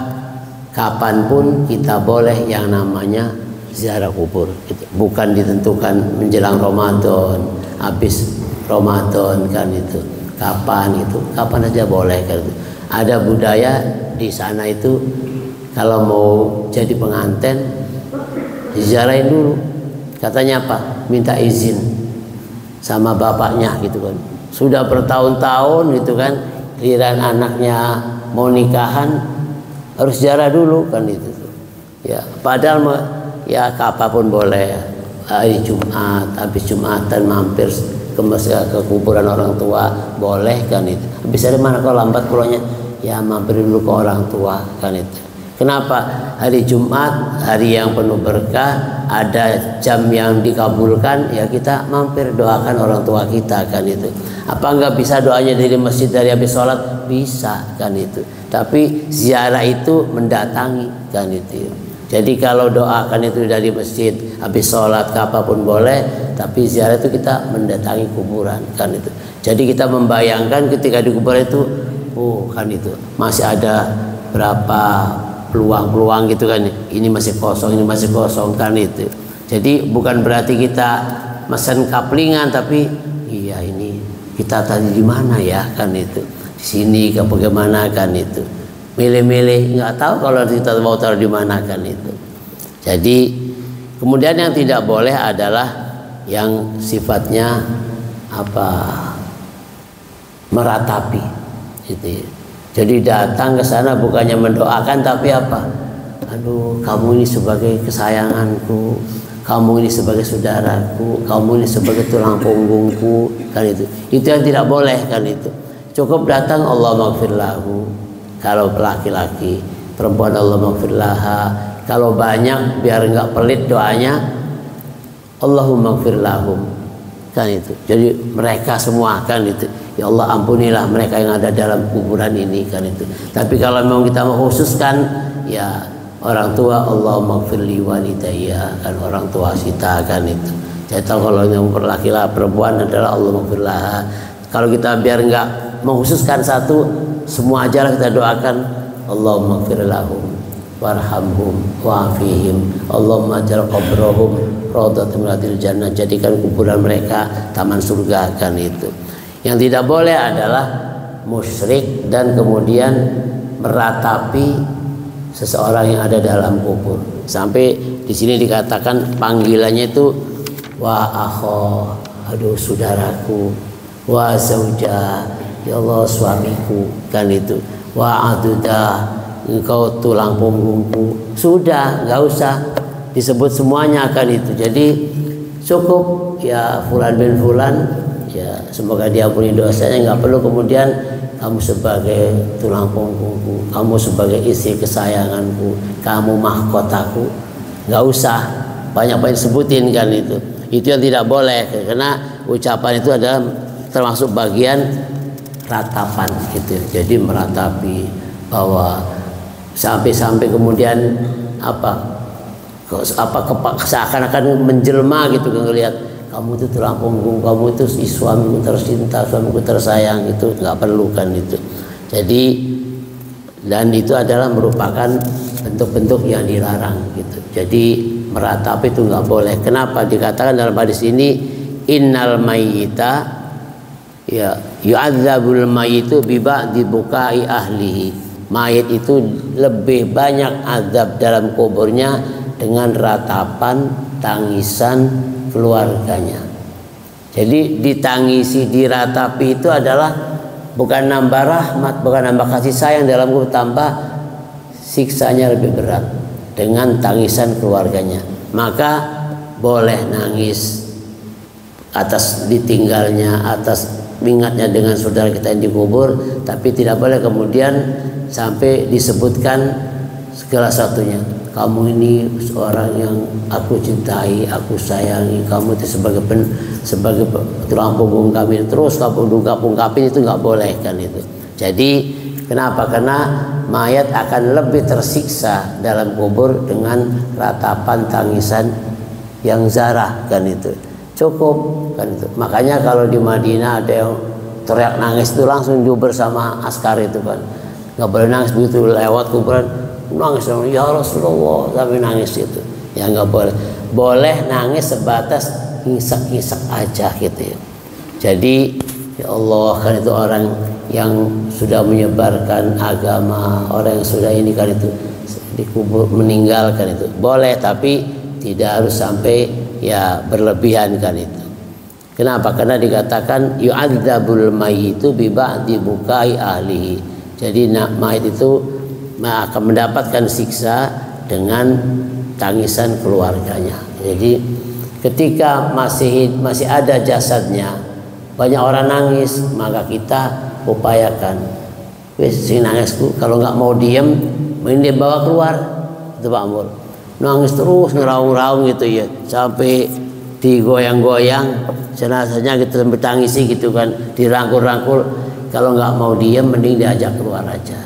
kapanpun kita boleh yang namanya ziarah kubur. Bukan ditentukan menjelang Ramadan, habis Ramadan kan itu. Kapan itu? Kapan aja boleh kan itu. Ada budaya di sana itu kalau mau jadi pengantin diziarahin dulu. Katanya apa? Minta izin sama bapaknya gitu kan. Sudah bertahun-tahun gitu kan, giliran anaknya mau nikahan harus ziarah dulu kan itu. Ya, padahal ya kapanpun boleh. Hari Jumat, habis Jumatan mampir ke kuburan orang tua boleh kan itu. Habis dari mana kalau lambat pulangnya? Ya mampir dulu ke orang tua kan itu. Kenapa? Hari Jumat, hari yang penuh berkah, ada jam yang dikabulkan, ya kita mampir doakan orang tua kita kan itu. Apa enggak bisa doanya dari masjid dari habis sholat? Bisa kan itu. Tapi ziarah itu mendatangi kan itu. Jadi kalau doakan itu dari masjid habis sholat kapanpun boleh, tapi ziarah itu kita mendatangi kuburan kan itu. Jadi kita membayangkan ketika di kuburan itu, oh kan itu masih ada berapa peluang-peluang gitu kan, ini masih kosong, ini masih kosong kan itu. Jadi bukan berarti kita mesen kaplingan, tapi iya ini kita tadi di mana ya kan itu, di sini ke bagaimana kan itu, milih-milih nggak tahu kalau kita mau taruh di mana kan itu. Jadi kemudian yang tidak boleh adalah yang sifatnya apa, meratapi gitu ya. Jadi datang ke sana bukannya mendoakan, tapi apa? Aduh, kamu ini sebagai kesayanganku, kamu ini sebagai saudaraku, kamu ini sebagai tulang punggungku, kan itu. Itu yang tidak boleh kan itu. Cukup datang Allah maghfirlahu. Kalau laki-laki, perempuan Allah maghfirlaha. Kalau banyak biar enggak pelit doanya, Allahumma maghfirlahum. Kan itu. Jadi mereka semua kan itu. Ya Allah ampunilah mereka yang ada dalam kuburan ini kan itu. Tapi kalau memang kita mengkhususkan ya orang tua, Allah maghfirli walidayya kan, orang tua kita kan itu. Saya tahu kalau yang laki-laki perempuan adalah Allah maghfirlaha. Kalau kita biar enggak mengkhususkan satu, semua aja lah kita doakan Allahumma maghfir lahum warhamhum wa'afihim Allahumma jal qabrahum rawdatul minal jannah. Jadikan kuburan mereka taman surga kan itu. Yang tidak boleh adalah musyrik dan kemudian meratapi seseorang yang ada dalam kubur. Sampai di sini dikatakan panggilannya itu wa akho, aduh saudaraku, wa zauja, ya Allah suamiku kan itu, wa aduda, engkau tulang punggungku. Sudah, nggak usah disebut semuanya kan itu. Jadi cukup ya fulan bin fulan, ya semoga diampuni dosanya, nggak perlu kemudian kamu sebagai tulang punggungku, kamu sebagai istri kesayanganku, kamu mahkotaku, nggak usah banyak-banyak sebutin kan itu. Itu yang tidak boleh, karena ucapan itu adalah termasuk bagian ratapan gitu. Jadi meratapi bahwa sampai kemudian seakan-akan menjelma gitu, ngelihat kamu itu tulang punggung, kamu itu suamiku tercinta, suamiku tersayang, itu nggak perlu kan itu. Jadi dan itu adalah merupakan bentuk-bentuk yang dilarang gitu. Jadi meratapi itu nggak boleh. Kenapa? Dikatakan dalam hadis ini innal mayyita ya yu'adzabul mayyitu bi ba'di bukai ahlihi. Mayit itu lebih banyak azab dalam kuburnya dengan ratapan tangisan keluarganya. Jadi ditangisi, diratapi itu adalah bukan nambah rahmat, bukan nambah kasih sayang dalam kubur, tambah siksanya lebih berat dengan tangisan keluarganya. Maka boleh nangis atas ditinggalnya, atas ingatnya dengan saudara kita yang dikubur, tapi tidak boleh kemudian sampai disebutkan segala satunya. Kamu ini seorang yang aku cintai, aku sayangi, kamu itu sebagai tulang punggung kami, terus kamu ungkapin itu nggak boleh kan itu. Jadi kenapa? Karena mayat akan lebih tersiksa dalam kubur dengan ratapan tangisan yang zarah kan itu. Cukup kan itu. Makanya kalau di Madinah ada yang teriak nangis itu langsung diuber sama askar itu kan. Nggak boleh nangis begitu lewat kuburan. nangis, ya Rasulullah, sampai nangis itu. Ya nggak boleh. Boleh nangis sebatas ngisak-ngisak aja gitu ya. Jadi ya Allah, kan itu orang yang sudah menyebarkan agama, orang yang sudah ini kan itu dikubur meninggalkan itu boleh, tapi tidak harus sampai ya berlebihan kan itu. Kenapa? Karena dikatakan yu'adzabul mayyitu bi ba'di bukai ahlihi. Jadi mayit itu akan mendapatkan siksa dengan tangisan keluarganya. Jadi ketika masih ada jasadnya, banyak orang nangis, maka kita upayakan, wis sing nangisku kalau nggak mau diem, mending dia bawa keluar. Itu Pak Mul. Nangis terus ngeraung-raung gitu ya, sampai digoyang-goyang jenazahnya gitu, sampai tangisi gitu kan, dirangkul-rangkul. Kalau nggak mau diem, mending diajak keluar aja.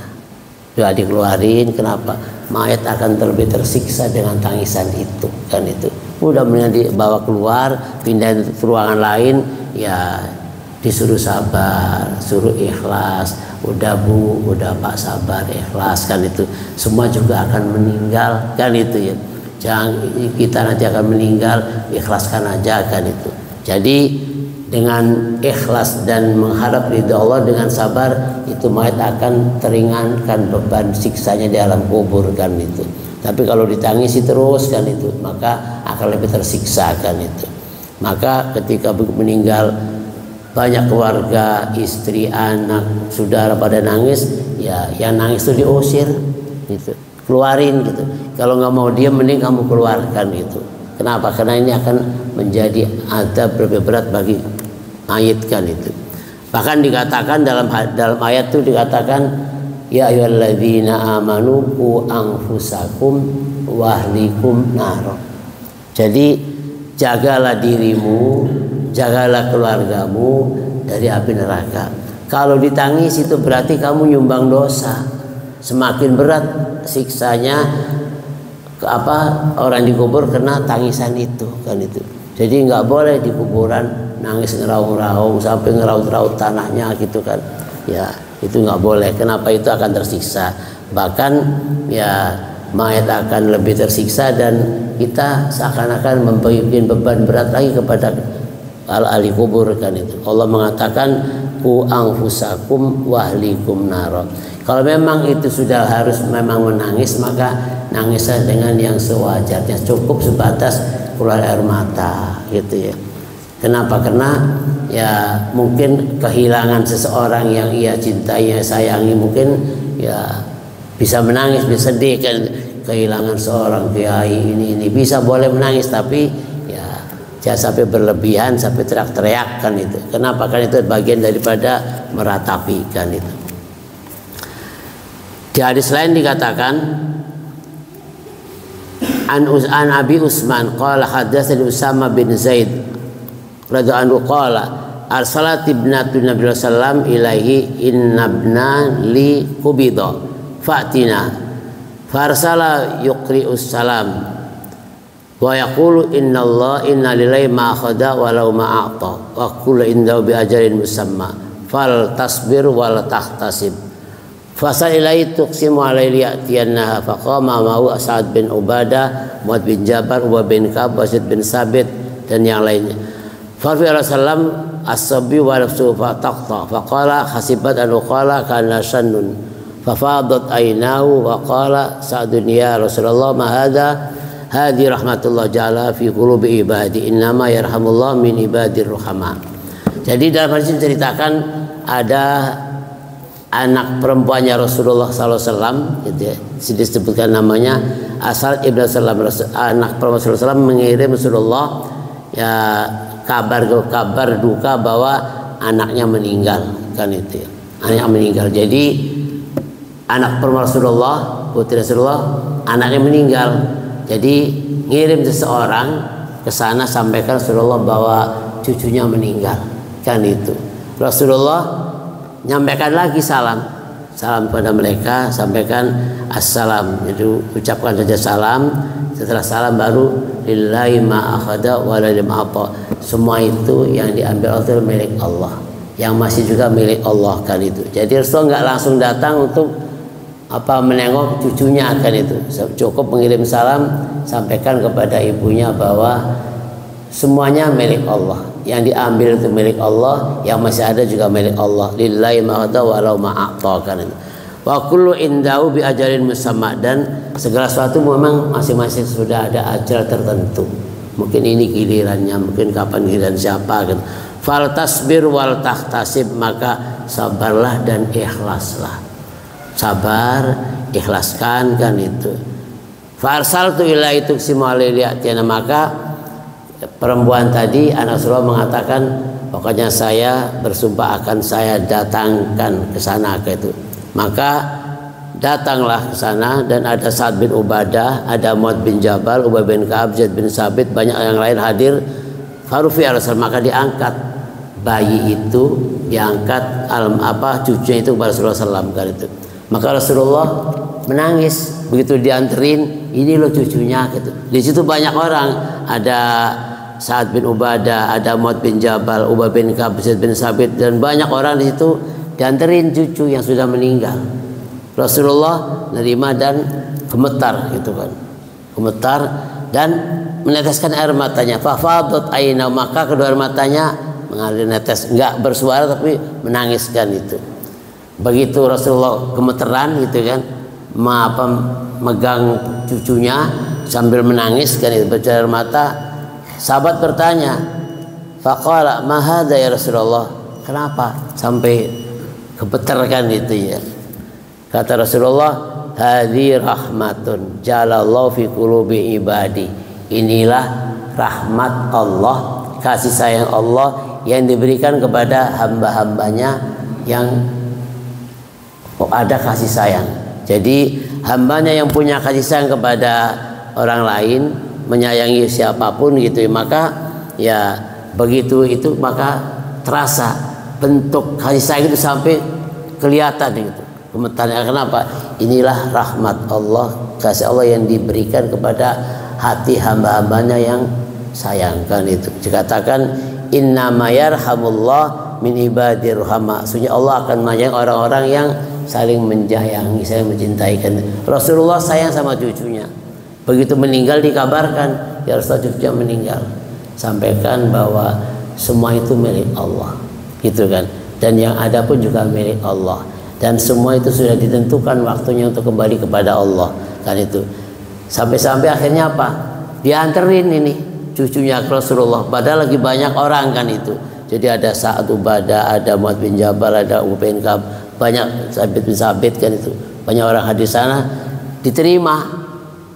Sudah dikeluarin, kenapa? Mayat akan terlebih tersiksa dengan tangisan itu kan itu. Udah mendingan dibawa keluar, pindahin ke ruangan lain, ya disuruh sabar, suruh ikhlas. Udah Bu, udah Pak, sabar, ikhlas kan itu. Semua juga akan meninggal kan itu ya. Jangan kita nanti akan meninggal, ikhlaskan aja kan itu. Jadi dengan ikhlas dan mengharap ridha Allah, dengan sabar, itu mayat akan teringankan beban siksanya di alam kubur kan itu. Tapi kalau ditangisi terus kan itu, maka akan lebih tersiksa kan itu. Maka ketika meninggal, banyak keluarga, istri, anak, saudara pada nangis, ya yang nangis itu diusir gitu, keluarin gitu. Kalau nggak mau diam, mending kamu keluarkan gitu. Kenapa? Karena ini akan menjadi azab lebih berat bagi mayit kan itu. Bahkan dikatakan dalam ayat itu dikatakan, ya ayyuhalladzina amanu qu anfusakum wa ahlikum nar. Jadi jagalah dirimu, jagalah keluargamu dari api neraka. Kalau ditangis itu berarti kamu nyumbang dosa. Semakin berat siksanya orang dikubur kena tangisan itu kan itu. Jadi nggak boleh di kuburan nangis ngeraung-raung sampai ngeraut-raut tanahnya gitu kan. Ya itu nggak boleh. Kenapa? Itu akan tersiksa. Bahkan ya mayat akan lebih tersiksa, dan kita seakan-akan membuat beban berat lagi kepada ahli kubur kan itu. Allah mengatakan ku anfusakum wa ahlikum nar. Kalau memang itu sudah harus memang menangis, maka nangislah dengan yang sewajarnya, cukup sebatas keluar air mata gitu ya. Kenapa? Karena ya mungkin kehilangan seseorang yang ia cintai, sayangi, mungkin ya bisa menangis, bisa sedih kan, kehilangan seorang kiai ini bisa boleh menangis, tapi ya jangan sampai berlebihan sampai teriak-teriak kan itu. Kenapa? Kan itu bagian daripada meratapi kan itu. Di hadis lain dikatakan an Abi Usman qala hadatsani Usama bin Zaid radhiyallahu anhu qala arsalat ibnatu Nabi sallallahu ilaihi innabna li qubida fatina farsala yuqri'us salam wa yaqulu innallah inna lillahi ma akhadha wa law ma a'ta wa kullu indahu bi ajalin musamma fal tasbir wal tahtasib fasal ilaihi tuqsimu alaihi ya'tiyannaha faqama ma'u Sa'ad bin Ubadah, Mu'ad bin Jabar, Ubay bin Ka'ab, Zaid bin Sabit dan yang lainnya. Fa fi Rasulullah as-sabi wa nafsuhu fa taqta faqala hasibat an qala kana shannun fafadat aynahu wa qala Sa'dun ya Rasulullah ma hadha hadi rahmatullah ja'ala fi qulubi ibadi innama yarhamullah min ibadir ruhama. Jadi dalam hadis diceritakan ada anak perempuannya Rasulullah SAW gitu ya, disebutkan namanya Asal ibn Salam. Anak perempuan Rasulullah SAW mengirim Rasulullah ya kabar duka bahwa anaknya meninggal kan itu ya. Anaknya meninggal. Jadi anak perempuan Rasulullah, putri Rasulullah, anaknya meninggal. Jadi ngirim seseorang ke sana sampaikan Rasulullah bahwa cucunya meninggal kan itu. Rasulullah nyampaikan lagi salam kepada mereka, sampaikan assalam, itu ucapkan saja salam. Setelah salam baru lillahi ma akhadha wa la ma ata. Semua itu yang diambil itu milik Allah, yang masih juga milik Allah kan itu. Jadi Rasul nggak langsung datang untuk menengok cucunya akan itu. Cukup mengirim salam, sampaikan kepada ibunya bahwa semuanya milik Allah. Yang diambil itu milik Allah, yang masih ada juga milik Allah. Lillahi ma'ata walau ma'atakan itu. Wa kullu indahu bi ajalin musamma, dan segala sesuatu memang masing-masing sudah ada ajal tertentu. Mungkin ini gilirannya, mungkin kapan giliran siapa gitu. Fal tasbir wal tahtasib, maka sabarlah dan ikhlaslah. Sabar, ikhlaskan kan itu. Fa arsaltu ila tuqsimu alayhi, maka perempuan tadi anak Rasulullah mengatakan, pokoknya saya bersumpah akan saya datangkan ke sana ke itu. Maka datanglah ke sana, dan ada Sa'ad bin Ubadah, ada Mu'adz bin Jabal, Ubay bin Ka'ab, Zaid bin Sabit, banyak yang lain hadir. Farufi al-Rasul, maka diangkat bayi itu, diangkat cucunya itu kepada Rasulullah SAW kali itu. Maka Rasulullah menangis begitu dianterin, ini loh cucunya gitu. Di situ banyak orang, ada Sa'ad bin Ubadah, ada Mu'adz bin Jabal, Ubay bin Ka'ab, Zaid bin Sabit, dan banyak orang di situ dianterin cucu yang sudah meninggal. Rasulullah menerima dan gemetar gitu kan, gemetar dan meneteskan air matanya. Fafadat aina, maka kedua air matanya mengalir netes, enggak bersuara tapi menangiskan itu. Begitu Rasulullah gemeteran gitu kan, megang cucunya sambil menangis kan itu, bercucuran air mata. Sahabat bertanya, faqala ma hadza ya Rasulullah, kenapa sampai gemeter kan itu ya. Kata Rasulullah, hadzi rahmatun jalallahu fi qulubi ibadi, inilah rahmat Allah, kasih sayang Allah yang diberikan kepada hamba-hambanya yang ada kasih sayang. Jadi hambanya yang punya kasih sayang kepada orang lain, menyayangi siapapun gitu, maka ya begitu itu maka terasa bentuk kasih sayang itu sampai kelihatan gitu. Gemetarnya kenapa? Inilah rahmat Allah, kasih Allah yang diberikan kepada hati hamba-hambanya yang sayangkan itu. Dikatakan innama yarhamullah min ibadir rahmah, maksudnya Allah akan menyayangi orang-orang yang saling menyayangi, saling mencintai. Rasulullah sayang sama cucunya. Begitu meninggal dikabarkan, ya Rasulullah cucunya meninggal. Sampaikan bahwa semua itu milik Allah, gitu kan. Dan yang ada pun juga milik Allah. Dan semua itu sudah ditentukan waktunya untuk kembali kepada Allah, kan itu. Sampai-sampai akhirnya apa? Dianterin ini cucunya ke Rasulullah. Padahal lagi banyak orang kan itu. Jadi ada Sa'ad Ubadah, ada Mu'adz bin Jabal, ada Ubay bin Ka'ab, banyak Sabit bin Sabit kan itu. Banyak orang hadir sana, diterima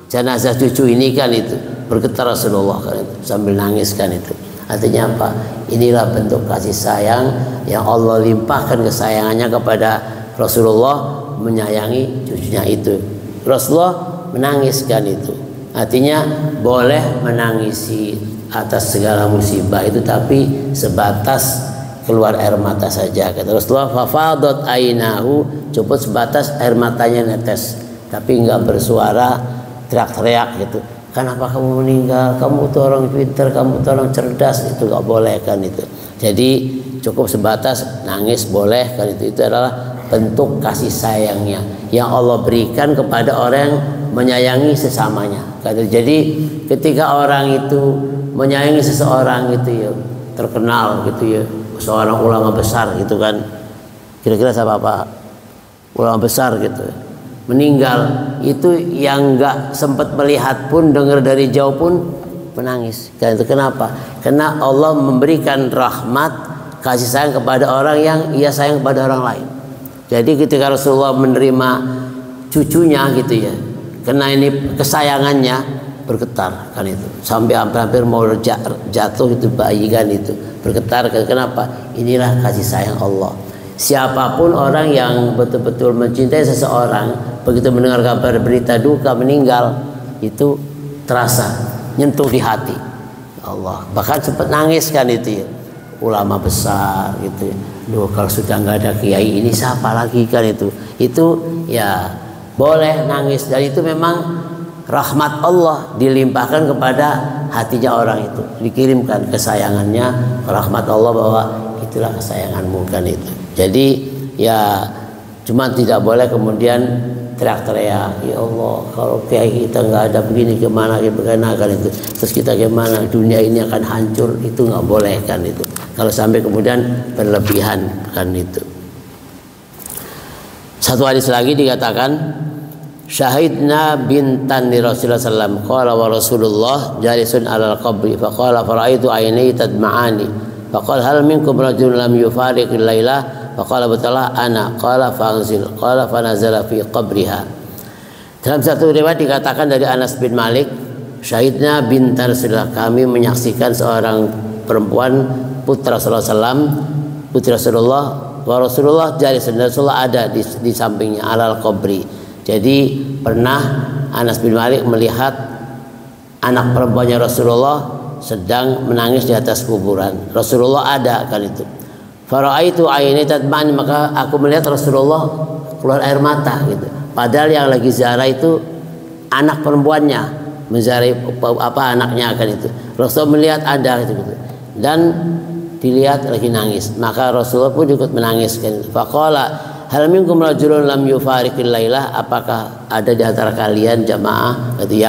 jenazah cucu ini kan itu. Bergetar Rasulullah kan itu, sambil nangis kan itu. Artinya apa? Inilah bentuk kasih sayang yang Allah limpahkan kesayangannya kepada Rasulullah, menyayangi cucunya itu. Rasulullah menangiskan itu. Artinya boleh menangisi atas segala musibah itu, tapi sebatas keluar air mata saja. Kata Rasulullah, fafadat ainahu, cukup sebatas air matanya netes, tapi enggak bersuara teriak-teriak gitu. Kenapa kamu meninggal? Kamu tuh orang pintar, kamu tuh orang cerdas, itu enggak boleh kan itu. Jadi cukup sebatas nangis boleh kan itu adalah bentuk kasih sayangnya yang Allah berikan kepada orang yang menyayangi sesamanya. Jadi ketika orang itu menyayangi seseorang gitu ya, terkenal gitu ya, seorang ulama besar gitu kan, kira-kira siapa Pak? Ulama besar gitu, meninggal, itu yang nggak sempat melihat pun, dengar dari jauh pun menangis. Dan itu kenapa? Karena Allah memberikan rahmat kasih sayang kepada orang yang ia sayang kepada orang lain. Jadi ketika Rasulullah menerima cucunya gitu ya, karena ini kesayangannya, bergetar kan itu, sampai hampir mau jatuh itu bayi kan itu, bergetar. Kenapa? Inilah kasih sayang Allah. Siapapun orang yang betul-betul mencintai seseorang, begitu mendengar kabar berita duka meninggal, itu terasa nyentuh di hati Allah. Bahkan sempat nangis kan itu ya, ulama besar gitu ya. Loh, kalau sudah nggak ada kiai ini siapa lagi kan itu ya boleh nangis. Dan itu memang rahmat Allah dilimpahkan kepada hatinya orang itu, dikirimkan kesayangannya, rahmat Allah bahwa itulah kesayanganmu kan itu. Jadi ya cuma tidak boleh kemudian teriak-teriak, ya Allah kalau kiai kita nggak ada begini gimana kan itu, terus kita gimana, dunia ini akan hancur, itu nggak boleh kan itu. Kalau sampai kemudian berlebihan kan itu. Satu hadis lagi dikatakan, syahidna bintan li Rasulullah sallam qala wa Rasulullah jalisun alal qabri faqala faraitu ainai tadma'ani faqala hal minkum rajulun lam yufariq al-laila faqala batalah ana qala fa'anzil qala fanazala fi qabriha. Dalam satu riwayat dikatakan dari Anas bin Malik, syahidna bintan Rasulullah, kami menyaksikan seorang perempuan putra Rasulullah sallam, putri Rasulullah, wa Rasulullah jalisun, Rasulullah ada di sampingnya alal qabri. Jadi pernah Anas bin Malik melihat anak perempuannya Rasulullah sedang menangis di atas kuburan. Rasulullah ada kan itu. Faraitu aini tadman, maka aku melihat Rasulullah keluar air mata gitu. Padahal yang lagi ziarah itu anak perempuannya, menziarahi anaknya kan itu. Rasulullah melihat ada gitu. Dan dilihat lagi nangis. Maka Rasulullah pun ikut menangis kan. Faqala hal minkum rajulun lam yufariqil lailah, apakah ada di antara kalian jamaah itu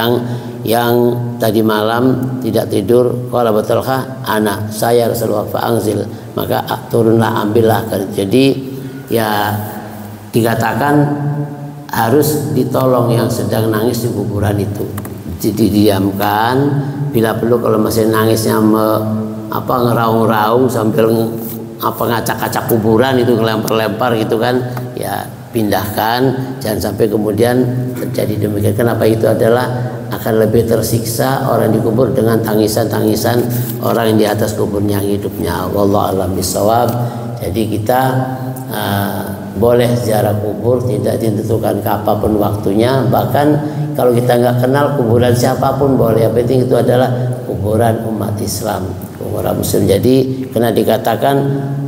yang tadi malam tidak tidur? Qala batulkah ana, saya Rasulullah, fa'anzil, maka turunlah ambillah. Jadi ya dikatakan harus ditolong yang sedang nangis di kuburan itu. Jadi didiamkan, bila perlu kalau masih nangisnya ngeraung-raung sambil ngacak-ngacak kuburan itu, ngelempar-lempar gitu kan, ya pindahkan, jangan sampai kemudian terjadi demikian. Kenapa? Itu adalah akan lebih tersiksa orang dikubur dengan tangisan-tangisan orang yang di atas kuburnya yang hidupnya. Wallahu a'lam bishawab. Jadi kita boleh ziarah kubur, tidak ditentukan kapanpun waktunya. Bahkan kalau kita nggak kenal kuburan siapapun boleh. Yang penting itu adalah kuburan umat Islam, kuburan Muslim. Jadi kena dikatakan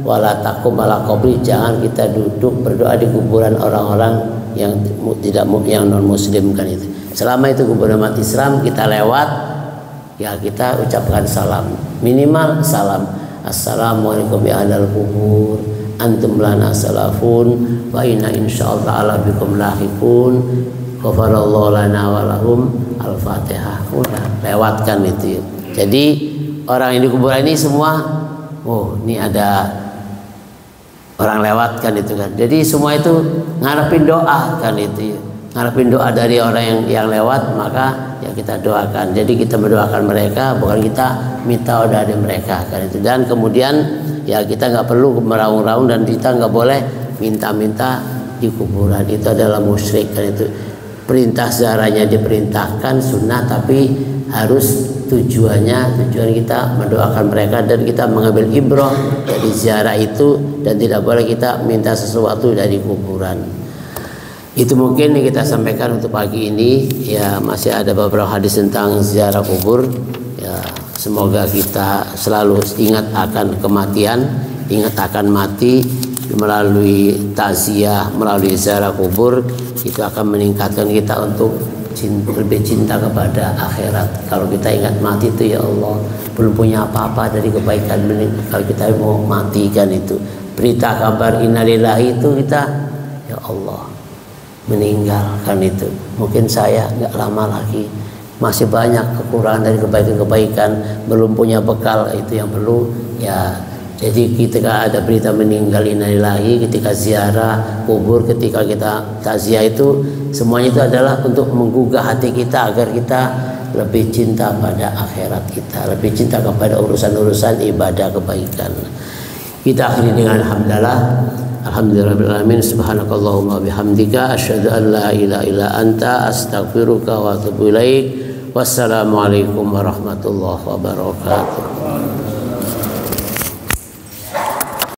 wala taqum ala qabri, jangan kita duduk berdoa di kuburan orang-orang yang tidak, yang non Muslim kan itu. Selama itu kuburan umat Islam, kita lewat ya kita ucapkan salam, minimal salam, assalamualaikum ya ahlal kubur, antum lana salafun wa inna insyaallah ta'ala bikum lahiqun, ghafarallahu lana wa lahum, al-fatihah. Udah lewatkan itu. Jadi orang yang di kuburan ini semua, oh ini ada orang lewat kan itu kan. Jadi semua itu ngarepin doa kan itu, ngarepin doa dari orang yang lewat, maka ya kita doakan. Jadi kita mendoakan mereka, bukan kita minta dari mereka kan itu. Dan kemudian ya kita nggak perlu meraung-raung, dan kita nggak boleh minta-minta di kuburan, itu adalah musyrik kan itu. Perintah ziarahnya diperintahkan sunnah, tapi harus tujuan kita mendoakan mereka dan kita mengambil ibrah dari ziarah itu, dan tidak boleh kita minta sesuatu dari kuburan. Itu mungkin yang kita sampaikan untuk pagi ini. Ya masih ada beberapa hadis tentang ziarah kubur. Ya semoga kita selalu ingat akan kematian, ingat akan mati. Melalui takziah, melalui ziarah kubur, itu akan meningkatkan kita untuk lebih cinta kepada akhirat. Kalau kita ingat mati itu, ya Allah, belum punya apa-apa dari kebaikan, kalau kita mau matikan itu, berita kabar innalillahi itu kita, ya Allah, meninggalkan itu. Mungkin saya nggak lama lagi, masih banyak kekurangan dari kebaikan-kebaikan, belum punya bekal, itu yang perlu ya. Jadi ketika ada berita meninggal innalillahi, ketika ziarah kubur, ketika kita takziah, itu semuanya itu adalah untuk menggugah hati kita agar kita lebih cinta pada akhirat kita, lebih cinta kepada urusan-urusan ibadah kebaikan. Kita akhiri dengan alhamdulillah. Alhamdulillahirabbil alamin. Subhanakallahumma bihamdika asyhadu an la ilaha illa anta astaghfiruka wa atubu ilaik. Wassalamualaikum warahmatullahi wabarakatuh.